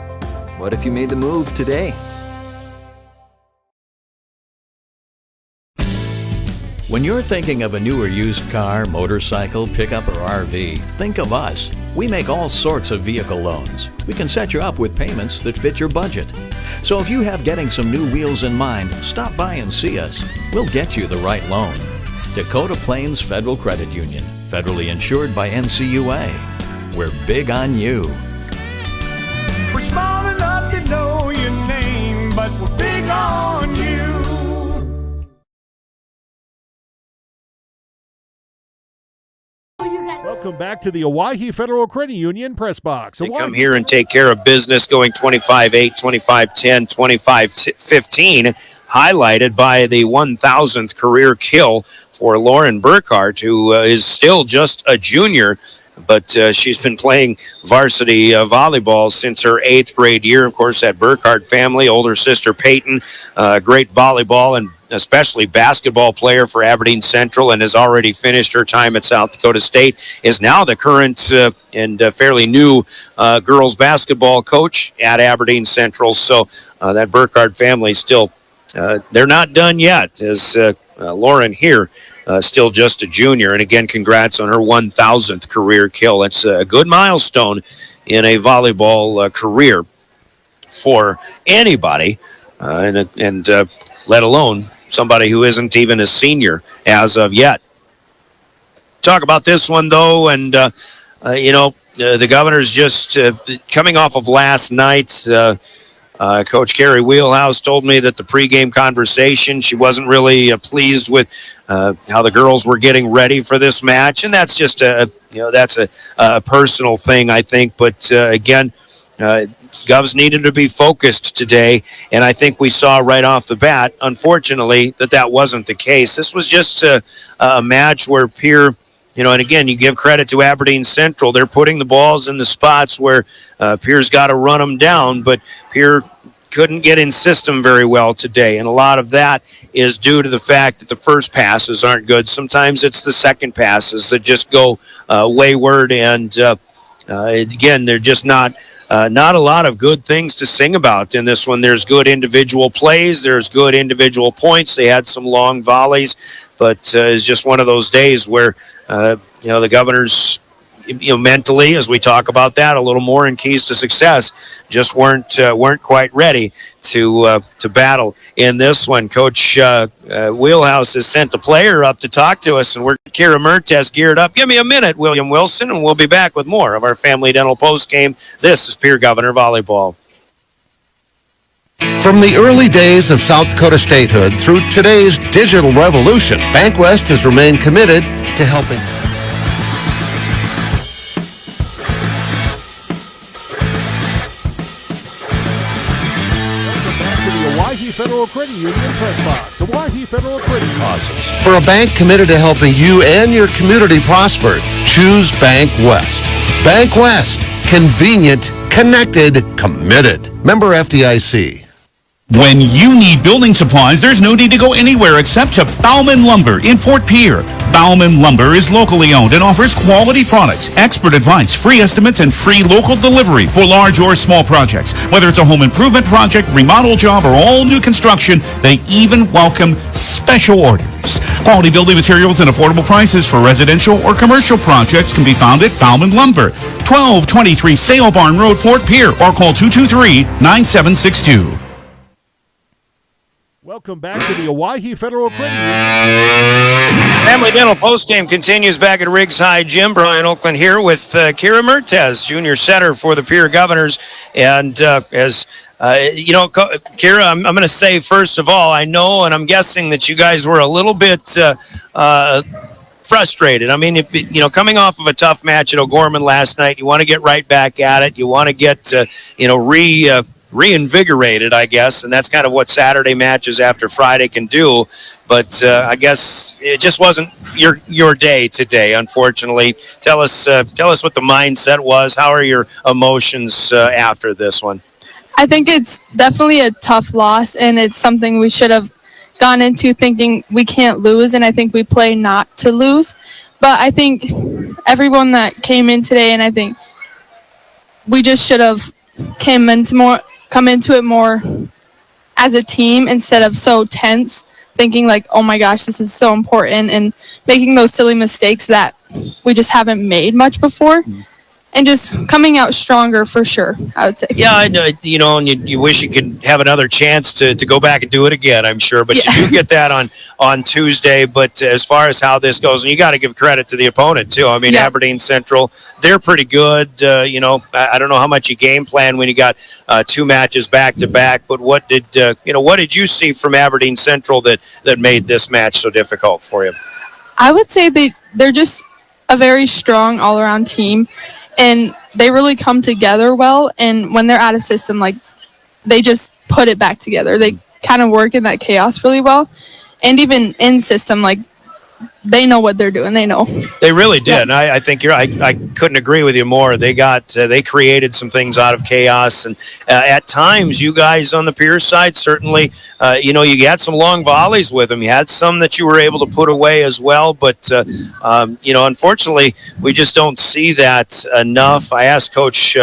What if you made the move today? When you're thinking of a new or used car, motorcycle, pickup, or RV, think of us. We make all sorts of vehicle loans. We can set you up with payments that fit your budget. So if you have getting some new wheels in mind, stop by and see us. We'll get you the right loan. Dakota Plains Federal Credit Union, federally insured by NCUA. We're big on you. We're small enough to know your name, but we're big on you. Welcome back to the Owyhee Federal Credit Union Press Box. They come here and take care of business, going 25-8, 25-10, 25-15, highlighted by the 1,000th career kill for Lauren Burkhardt, who is still just a junior, but she's been playing varsity volleyball since her 8th grade year. Of course, that Burkhardt family, older sister Peyton, great volleyball and especially basketball player for Aberdeen Central, and has already finished her time at South Dakota State, is now the current and fairly new girls basketball coach at Aberdeen Central. So that Burkhardt family still, they're not done yet, as Lauren here, still just a junior. And again, congrats on her 1,000th career kill. It's a good milestone in a volleyball career for anybody, and let alone somebody who isn't even a senior as of yet. Talk about this one, though, and, the Governor's just coming off of last night. Coach Carrie Wheelhouse told me that the pregame conversation, she wasn't really pleased with how the girls were getting ready for this match, and that's just that's a personal thing, I think. But again, Govs needed to be focused today, and I think we saw right off the bat, unfortunately, that wasn't the case. This was just a match where Pierre, and again, you give credit to Aberdeen Central. They're putting the balls in the spots where Pierre's got to run them down, but Pierre couldn't get in system very well today, and a lot of that is due to the fact that the first passes aren't good. Sometimes it's the second passes that just go wayward, and again, they're just not a lot of good things to sing about in this one. There's good individual plays. There's good individual points. They had some long volleys, but it's just one of those days where, the Governors, mentally, as we talk about that a little more in keys to success, just weren't quite ready to battle in this one. Coach Wheelhouse has sent the player up to talk to us, and we're Kira Mertes geared up. Give me a minute, William Wilson, and we'll be back with more of our Family Dental post game. This is Pierre Governor Volleyball. From the early days of South Dakota statehood through today's digital revolution, Bank West has remained committed to helping. Federal Credit Union Press Box. The Hawaii Federal Credit Causes. For a bank committed to helping you and your community prosper, choose Bank West. Bank West. Convenient, connected, committed. Member FDIC. When you need building supplies, there's no need to go anywhere except to Bauman Lumber in Fort Pierre. Bauman Lumber is locally owned and offers quality products, expert advice, free estimates, and free local delivery for large or small projects. Whether it's a home improvement project, remodel job, or all new construction, they even welcome special orders. Quality building materials and affordable prices for residential or commercial projects can be found at Bauman Lumber, 1223 Sale Barn Road, Fort Pierre, or call 223-9762. Welcome back to the Hawaii Federal Credit Union. Family Dental postgame continues back at Riggs High Gym. Brian Oakland here with Kira Mertez, junior setter for the Pierre Governors. And Kira, I'm going to say, first of all, I know and I'm guessing that you guys were a little bit frustrated. I mean, coming off of a tough match at O'Gorman last night, you want to get right back at it. You want to get, reinvigorated, I guess, and that's kind of what Saturday matches after Friday can do. But I guess it just wasn't your day today, unfortunately. Tell us what the mindset was. How are your emotions after this one? I think it's definitely a tough loss, and it's something we should have gone into thinking we can't lose, and I think we play not to lose. But I think everyone that came in today, and I think we just should have come into it more as a team instead of so tense, thinking like, oh my gosh, this is so important, and making those silly mistakes that we just haven't made much before. And just coming out stronger for sure, I would say. Yeah, I know, and you wish you could have another chance to go back and do it again, I'm sure. But you do get that on Tuesday. But as far as how this goes, and you got to give credit to the opponent, too. I mean, Aberdeen Central, they're pretty good. I don't know how much you game plan when you got two matches back-to-back. But what did you see from Aberdeen Central that made this match so difficult for you? I would say they're just a very strong all-around team. And they really come together well, and when they're out of system, like, they just put it back together. They kind of work in that chaos really well, and even in system, like, they know what they're doing. They know. They really did. Yeah. I think I couldn't agree with you more. They created some things out of chaos, and at times you guys on the Pierce side certainly, you had some long volleys with them. You had some that you were able to put away as well, but unfortunately we just don't see that enough. I asked Coach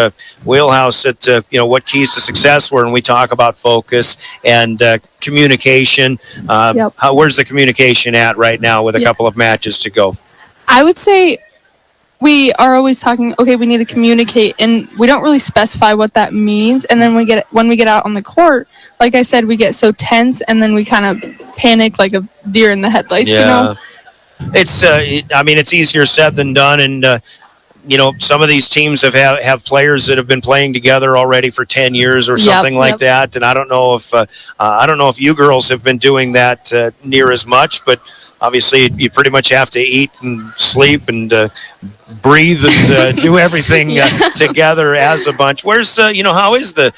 Wheelhouse what keys to success were, and we talk about focus and communication. Where's the communication at right now with a couple of matches to go? I would say we are always talking, okay, we need to communicate, and we don't really specify what that means. And then when we get out on the court, like I said, we get so tense, and then we kind of panic like a deer in the headlights. It's easier said than done, and some of these teams have players that have been playing together already for 10 years or something like that. And I don't know if you girls have been doing that near as much, but obviously you pretty much have to eat and sleep and breathe and do everything together as a bunch. Where's how is the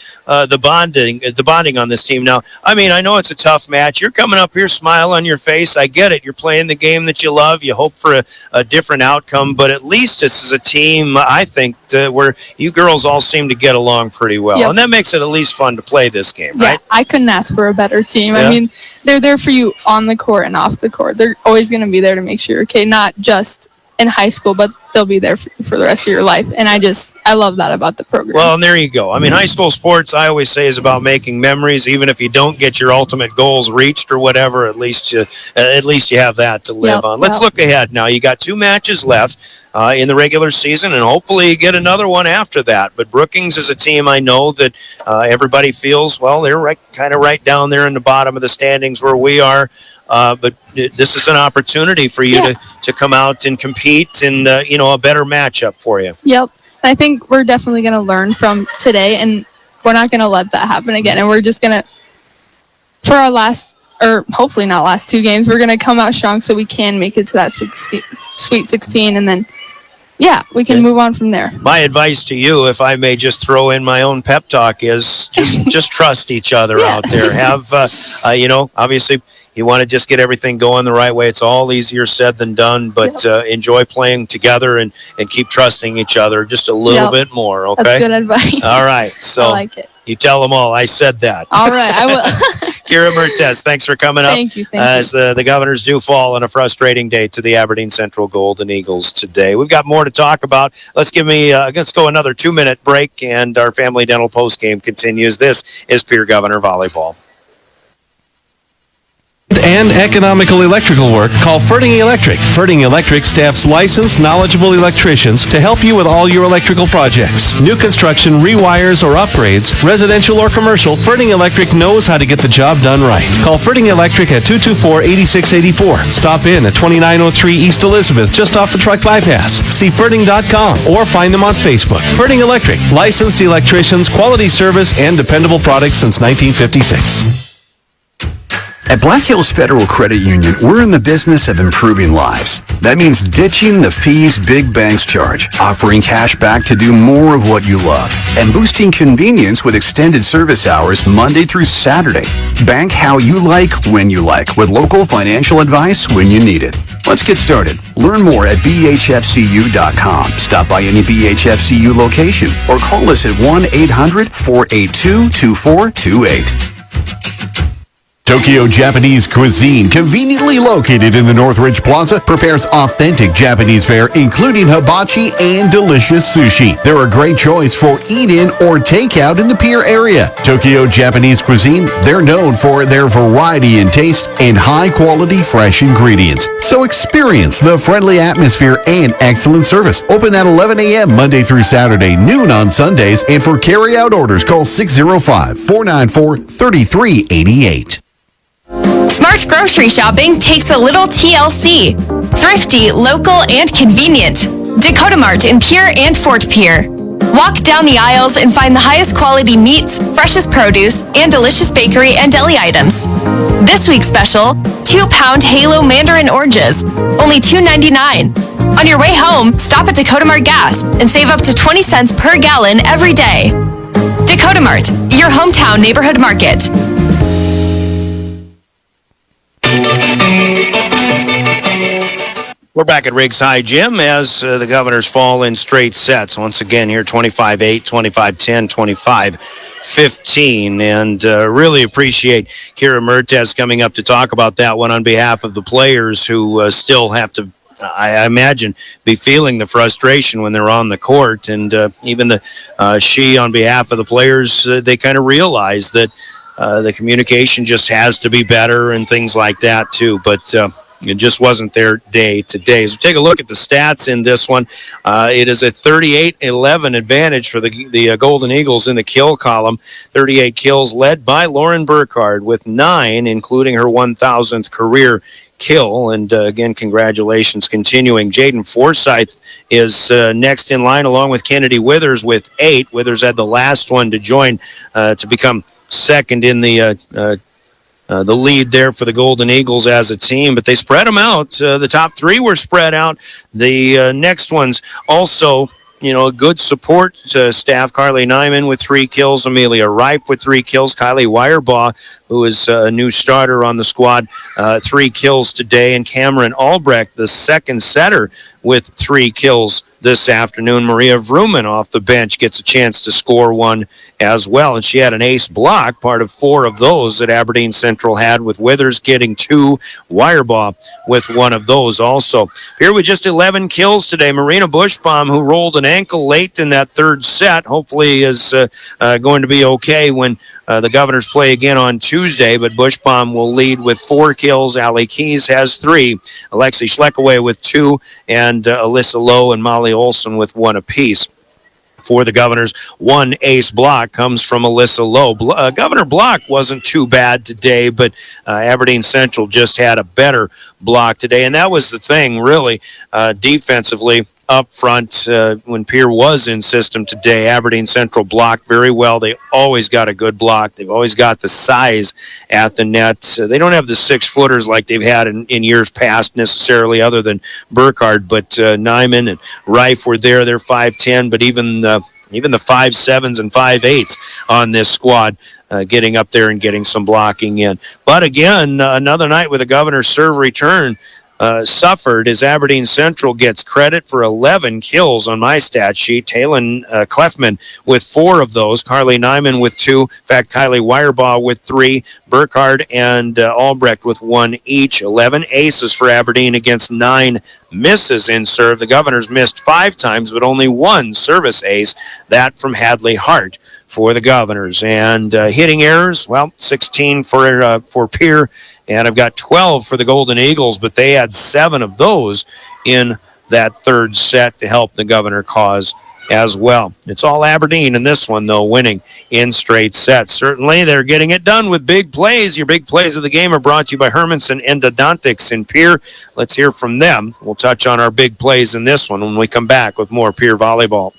bonding on this team now? I mean, I know it's a tough match. You're coming up here, smile on your face. I get it. You're playing the game that you love. You hope for a different outcome, but at least this is a team, I think, where you girls all seem to get along pretty well, and that makes it at least fun to play this game, right? I couldn't ask for a better team. I mean, they're there for you on the court and off the court. They're always going to be there to make sure you're okay, not just in high school, but they'll be there for the rest of your life. And I love that about the program. Well, and there you go. I mean, high school sports, I always say, is about making memories. Even if you don't get your ultimate goals reached or whatever, at least you have that to live on. Let's look ahead now. You got two matches left in the regular season, and hopefully you get another one after that. But Brookings is a team I know that everybody feels, well, they're kind of right down there in the bottom of the standings where we are. But this is an opportunity for you to come out and compete in a better matchup for you. Yep. I think we're definitely going to learn from today, and we're not going to let that happen again. And we're just going to, for our last, or hopefully not last 2 games, we're going to come out strong so we can make it to that Sweet 16. And then, yeah, we can move on from there. My advice to you, if I may just throw in my own pep talk, is just trust each other out there. Have, obviously you want to just get everything going the right way. It's all easier said than done, but enjoy playing together and keep trusting each other just a little bit more, okay? That's good advice. All right. So I like it. You tell them all I said that. All right, I will. Kira Mertes, thanks for coming up. Thank you. As the Governors do fall on a frustrating day to the Aberdeen Central Golden Eagles today. We've got more to talk about. Let's go another 2-minute break, and our Family Dental postgame continues. This is Pierre Governor Volleyball. And economical electrical work, call Ferding Electric. Ferding Electric staffs licensed, knowledgeable electricians to help you with all your electrical projects. New construction, rewires, or upgrades, residential or commercial, Ferding Electric knows how to get the job done right. Call Ferding Electric at 224-8684. Stop in at 2903 East Elizabeth, just off the truck bypass. See Ferding.com or find them on Facebook. Ferding Electric, licensed electricians, quality service, and dependable products since 1956. At Black Hills Federal Credit Union, we're in the business of improving lives. That means ditching the fees big banks charge, offering cash back to do more of what you love, and boosting convenience with extended service hours Monday through Saturday. Bank how you like, when you like, with local financial advice when you need it. Let's get started. Learn more at bhfcu.com. Stop by any BHFCU location or call us at 1-800-482-2428. Tokyo Japanese Cuisine, conveniently located in the Northridge Plaza, prepares authentic Japanese fare, including hibachi and delicious sushi. They're a great choice for eat-in or takeout in the Pierre area. Tokyo Japanese Cuisine, they're known for their variety in taste and high-quality fresh ingredients. So experience the friendly atmosphere and excellent service. Open at 11 a.m. Monday through Saturday, noon on Sundays, and for carry-out orders, call 605-494-3388. Smart grocery shopping takes a little TLC. Thrifty, local, and convenient. Dakota Mart in Pierre and Fort Pierre. Walk down the aisles and find the highest quality meats, freshest produce, and delicious bakery and deli items. This week's special, 2-pound Halo Mandarin oranges, only $2.99. On your way home, stop at Dakota Mart Gas and save up to 20 cents per gallon every day. Dakota Mart, your hometown neighborhood market. We're back at Riggs High Gym as the Governors fall in straight sets. Once again here, 25-8, 25-10, 25-15. And really appreciate Kira Mertes coming up to talk about that one on behalf of the players who still have to, I imagine, be feeling the frustration when they're on the court. And even she, on behalf of the players, they kind of realize that the communication just has to be better and things like that too. But it just wasn't their day today. So take a look at the stats in this one. It is a 38-11 advantage for the Golden Eagles in the kill column. 38 kills led by Lauren Burkhardt with 9, including her 1,000th career kill. And again, congratulations continuing. Jaden Forsyth is next in line along with Kennedy Withers with 8. Withers had the last one to join to become second in the lead there for the Golden Eagles as a team, but they spread them out. The top 3 were spread out. The next ones also, a good support staff. Carly Nyman with 3 kills, Amelia Ripe with 3 kills, Kylie Wirebaugh, who is a new starter on the squad, 3 kills today, and Cameron Albrecht, the second setter, with 3 kills this afternoon. Maria Vrooman off the bench gets a chance to score 1 as well, and she had an ace block, part of 4 of those that Aberdeen Central had, with Withers getting 2, Wirebaugh with 1 of those also. Here with just 11 kills today, Marina Bushbaum, who rolled an ankle late in that third set, hopefully is going to be okay when the Governors play again on Tuesday, but Bushbaum will lead with 4 kills. Allie Keys has 3, Alexi Schleckaway with 2, and Alyssa Lowe and Molly Olson with 1 apiece. For the Governors, 1 ace block comes from Alyssa Lowe. Governor block wasn't too bad today, but Aberdeen Central just had a better block today, and that was the thing, really, defensively. up front when Pierre was in system today. Aberdeen Central blocked very well. They always got a good block. They've always got the size at the net. They don't have the 6-footers like they've had in years past necessarily, other than Burkhardt, but Nyman and Reif were there. They're 5'10", but even the 5'7" and 5'8" on this squad getting up there and getting some blocking in. But again, another night with a Governor's serve return suffered as Aberdeen Central gets credit for 11 kills on my stat sheet. Talon Clefman with 4 of those. Carly Nyman with 2. In fact, Kylie Wirebaugh with 3. Burkhardt and Albrecht with 1 each. 11 aces for Aberdeen against 9 misses in serve. The Governors missed 5 times, but only 1 service ace. That from Hadley Hart for the Governors. And hitting errors, well, 16 for Pierre. And I've got 12 for the Golden Eagles, but they had 7 of those in that third set to help the Governor cause as well. It's all Aberdeen in this one, though, winning in straight sets. Certainly, they're getting it done with big plays. Your big plays of the game are brought to you by Hermanson Endodontics in Pierre. Let's hear from them. We'll touch on our big plays in this one when we come back with more Pierre volleyball.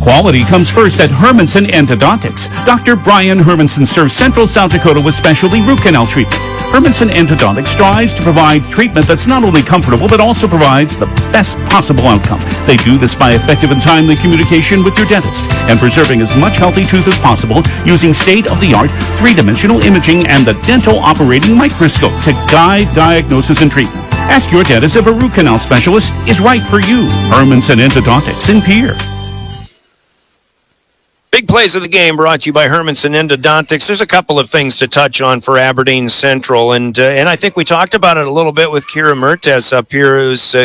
Quality comes first at Hermanson Endodontics. Dr. Brian Hermanson serves Central South Dakota with specialty root canal treatment. Hermanson Endodontics strives to provide treatment that's not only comfortable, but also provides the best possible outcome. They do this by effective and timely communication with your dentist and preserving as much healthy tooth as possible using state-of-the-art 3-dimensional imaging and the dental operating microscope to guide diagnosis and treatment. Ask your dentist if a root canal specialist is right for you. Hermanson Endodontics in Pierre. Big plays of the game brought to you by Hermanson Endodontics. There's a couple of things to touch on for Aberdeen Central, and I think we talked about it a little bit with Kira Mertes up here. It was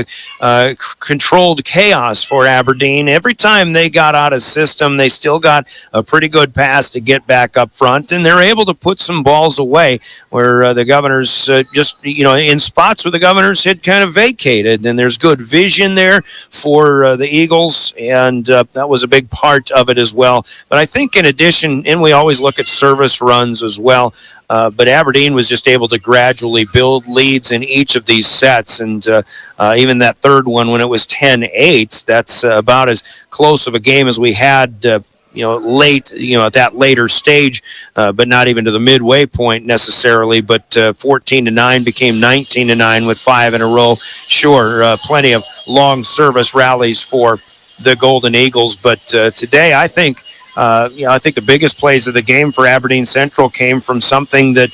controlled chaos for Aberdeen. Every time they got out of system, they still got a pretty good pass to get back up front, and they're able to put some balls away where the Governors in spots where the Governors had kind of vacated, and there's good vision there for the Eagles, and that was a big part of it as well. But I think in addition, and we always look at service runs as well, but Aberdeen was just able to gradually build leads in each of these sets. And even that third one, when it was 10-8, that's about as close of a game as we had late, at that later stage, but not even to the midway point necessarily. But 14-9 became 19-9 with 5 in a row. Sure, plenty of long service rallies for the Golden Eagles. But today, I think the biggest plays of the game for Aberdeen Central came from something that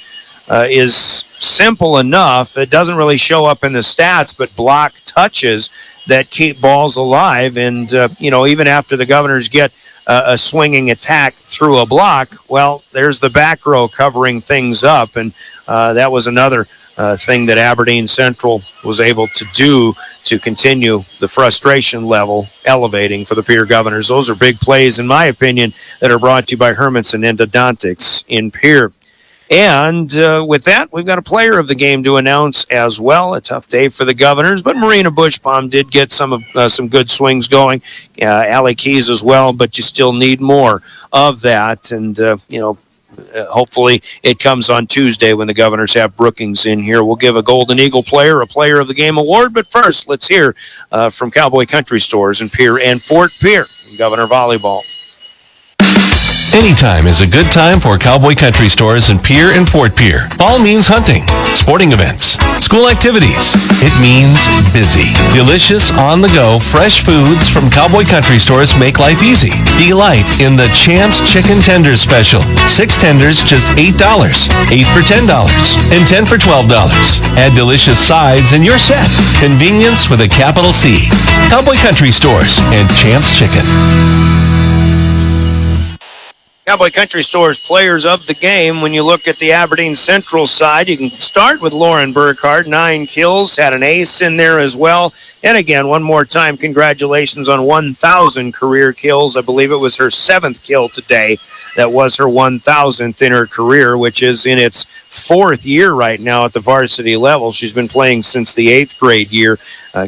is simple enough. It doesn't really show up in the stats, but block touches that keep balls alive. And, even after the Governors get a swinging attack through a block, well, there's the back row covering things up. And that was another thing that Aberdeen Central was able to do to continue the frustration level elevating for the Pierre Governors. Those are big plays, in my opinion, that are brought to you by Hermanson Endodontics in Pierre. And with that, we've got a player of the game to announce as well. A tough day for the Governors, but Marina Bushbaum did get some good swings going. Allie Keys as well, but you still need more of that. And, hopefully it comes on Tuesday when the Governors have Brookings in here. We'll give a Golden Eagle player a Player of the Game award. But first, let's hear from Cowboy Country Stores in Pierre and Fort Pierre, Governor Volleyball. Anytime is a good time for Cowboy Country Stores in Pierre and Fort Pierre. Fall means hunting, sporting events, school activities. It means busy. Delicious, on-the-go, fresh foods from Cowboy Country Stores make life easy. Delight in the Champs Chicken Tenders special. 6 tenders, just $8. 8 for $10 and 10 for $12. Add delicious sides and you're set. Convenience with a capital C. Cowboy Country Stores and Champs Chicken. Cowboy Country Store's players of the game. When you look at the Aberdeen Central side, you can start with Lauren Burkhardt, 9 kills, had an ace in there as well. And again, one more time, congratulations on 1,000 career kills. I believe it was her 7th kill today. That was her 1,000th in her career, which is in its 4th year right now at the varsity level. She's been playing since the 8th grade year.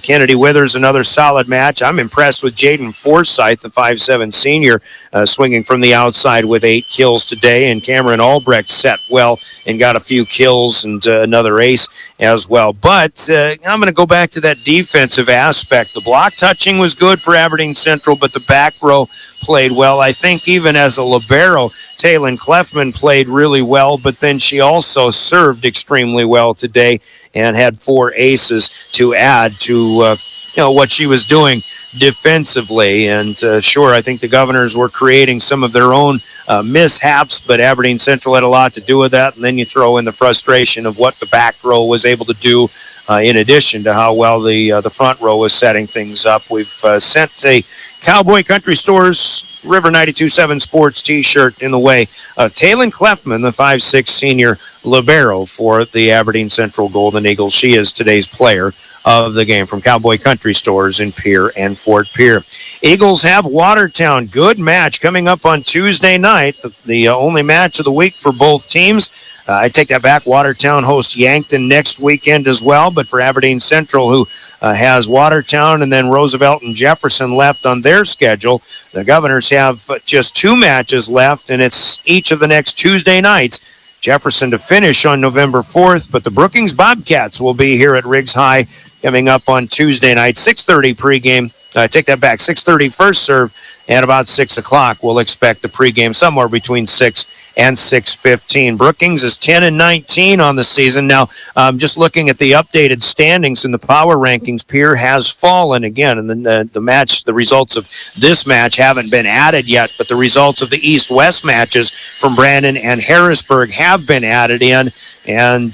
Kennedy Withers, another solid match. I'm impressed with Jaden Forsyth, the 5'7" senior, swinging from the outside with 8 kills today. And Cameron Albrecht set well and got a few kills and another ace as well. But I'm going to go back to that defensive aspect. The block touching was good for Aberdeen Central, but the back row played well. I think even as a libero, Taylin Clefman played really well, but then she also served extremely well today and had 4 aces to add to what she was doing defensively. And sure, I think the Governors were creating some of their own mishaps, but Aberdeen Central had a lot to do with that. And then you throw in the frustration of what the back row was able to do in addition to how well the front row was setting things up. We've sent a Cowboy Country Stores River 92.7 Sports T-shirt in the way of Taylin Clefman, the 5'6" senior libero for the Aberdeen Central Golden Eagles. She is today's player of the game from Cowboy Country Stores in Pierre and Fort Pierre. Eagles have Watertown. Good match coming up on Tuesday night, the only match of the week for both teams. I take that back. Watertown hosts Yankton next weekend as well, but for Aberdeen Central, who has Watertown and then Roosevelt and Jefferson left on their schedule, the Governors have just 2 matches left, and it's each of the next Tuesday nights. Jefferson to finish on November 4th, but the Brookings Bobcats will be here at Riggs High coming up on Tuesday night, 6:30 pregame. I take that back, 6:30 first serve, and about 6 o'clock we'll expect the pregame somewhere between 6 and 6:15. Brookings is 10-19 on the season. Now, just looking at the updated standings in the power rankings, Pierre has fallen again, and the results of this match haven't been added yet, but the results of the East-West matches from Brandon and Harrisburg have been added in, and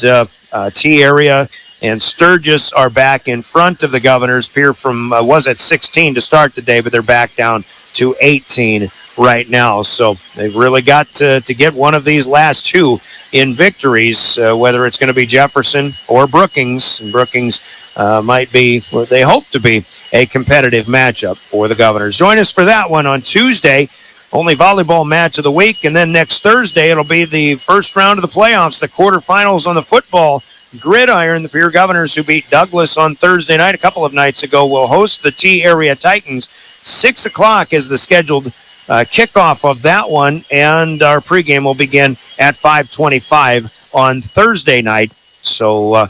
T-Area and Sturgis are back in front of the Governors. Pierre was at 16 to start the day, but they're back down to 18 right now. So they've really got to get one of these last 2 in victories, whether it's going to be Jefferson or Brookings. And Brookings might be, well, they hope to be, a competitive matchup for the Governors. Join us for that one on Tuesday. Only volleyball match of the week. And then next Thursday, it'll be the first round of the playoffs, the quarterfinals on the football gridiron. The Pierre Governors, who beat Douglas on Thursday night a couple of nights ago, will host the T-Area Titans. 6 o'clock is the scheduled kickoff of that one, and our pregame will begin at 5:25 on Thursday night. So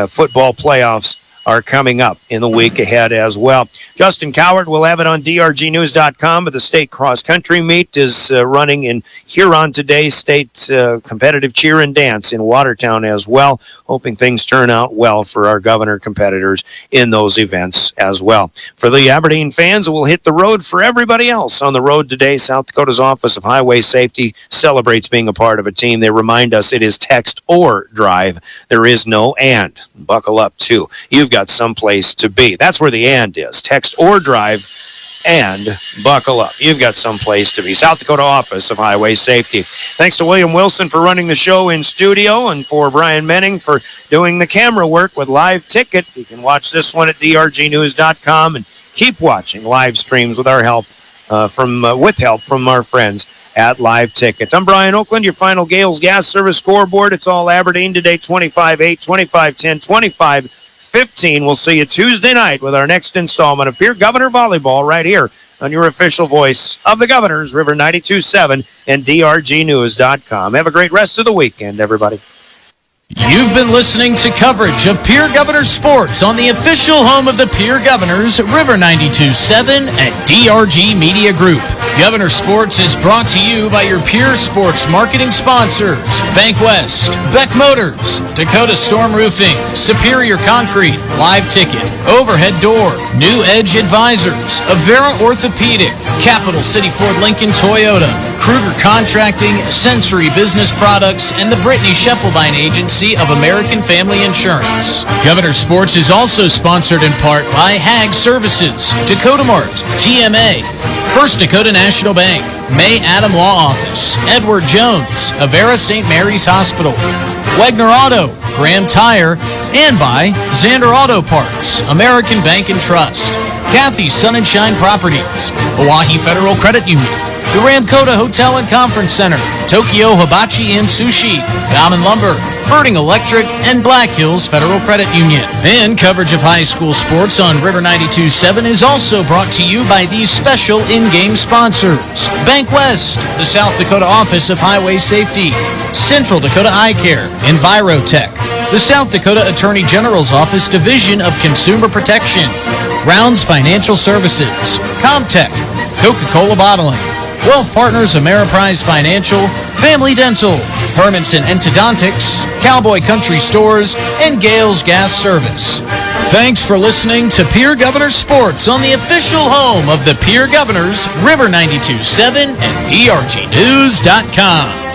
football playoffs are coming up in the week ahead as well. Justin Coward will have it on drgnews.com, but the state cross-country meet is running in Huron today. State competitive cheer and dance in Watertown as well. Hoping things turn out well for our Governor competitors in those events as well. For the Aberdeen fans, we'll hit the road. For everybody else on the road today, South Dakota's Office of Highway Safety celebrates being a part of a team. They remind us it is text or drive. There is no and. Buckle up, too. You've got someplace to be. That's where the and is. Text or drive and buckle up. You've got someplace to be. South Dakota Office of Highway Safety. Thanks to William Wilson for running the show in studio and for Brian Menning for doing the camera work with Live Ticket. You can watch this one at drgnews.com and keep watching live streams with our help with help from our friends at Live Ticket. I'm Brian Oakland, your final Gales Gas Service scoreboard. It's all Aberdeen today, 25-8, 25-10, 25-15. We'll see you Tuesday night with our next installment of Pierre Governor Volleyball right here on your official voice of the Governors, River 92.7 and drgnews.com. Have a great rest of the weekend, everybody. You've been listening to coverage of Pierre Governors Sports on the official home of the Pierre Governors, River 92.7 and DRG Media Group. Governor Sports is brought to you by your Pierre Sports marketing sponsors, Bank West, Beck Motors, Dakota Storm Roofing, Superior Concrete, Live Ticket, Overhead Door, New Edge Advisors, Avera Orthopedic, Capital City Ford Lincoln Toyota, Kruger Contracting, Sensory Business Products, and the Brittany Scheffelbein Agency of American Family Insurance. Governor Sports is also sponsored in part by HAG Services, Dakota Mart, TMA, First Dakota National Bank, May Adam Law Office, Edward Jones, Avera St. Mary's Hospital, Wegner Auto, Graham Tire, and by Xander Auto Parts, American Bank and Trust, Kathy's Sun and Shine Properties, Hawaii Federal Credit Union, the Ramkota Hotel and Conference Center, Tokyo Hibachi and Sushi, Bauman Lumber, Birding Electric, and Black Hills Federal Credit Union. And coverage of high school sports on River 92.7 is also brought to you by these special in-game sponsors: Bank West, the South Dakota Office of Highway Safety, Central Dakota Eye Care, Envirotech, the South Dakota Attorney General's Office Division of Consumer Protection, Rounds Financial Services, Comtech, Coca-Cola Bottling, Wealth Partners Ameriprise Financial, Family Dental, Hermanson Endodontics, Cowboy Country Stores, and Gales Gas Service. Thanks for listening to Pierre Governor Sports on the official home of the Pierre Governors, River 92.7 and DRGnews.com.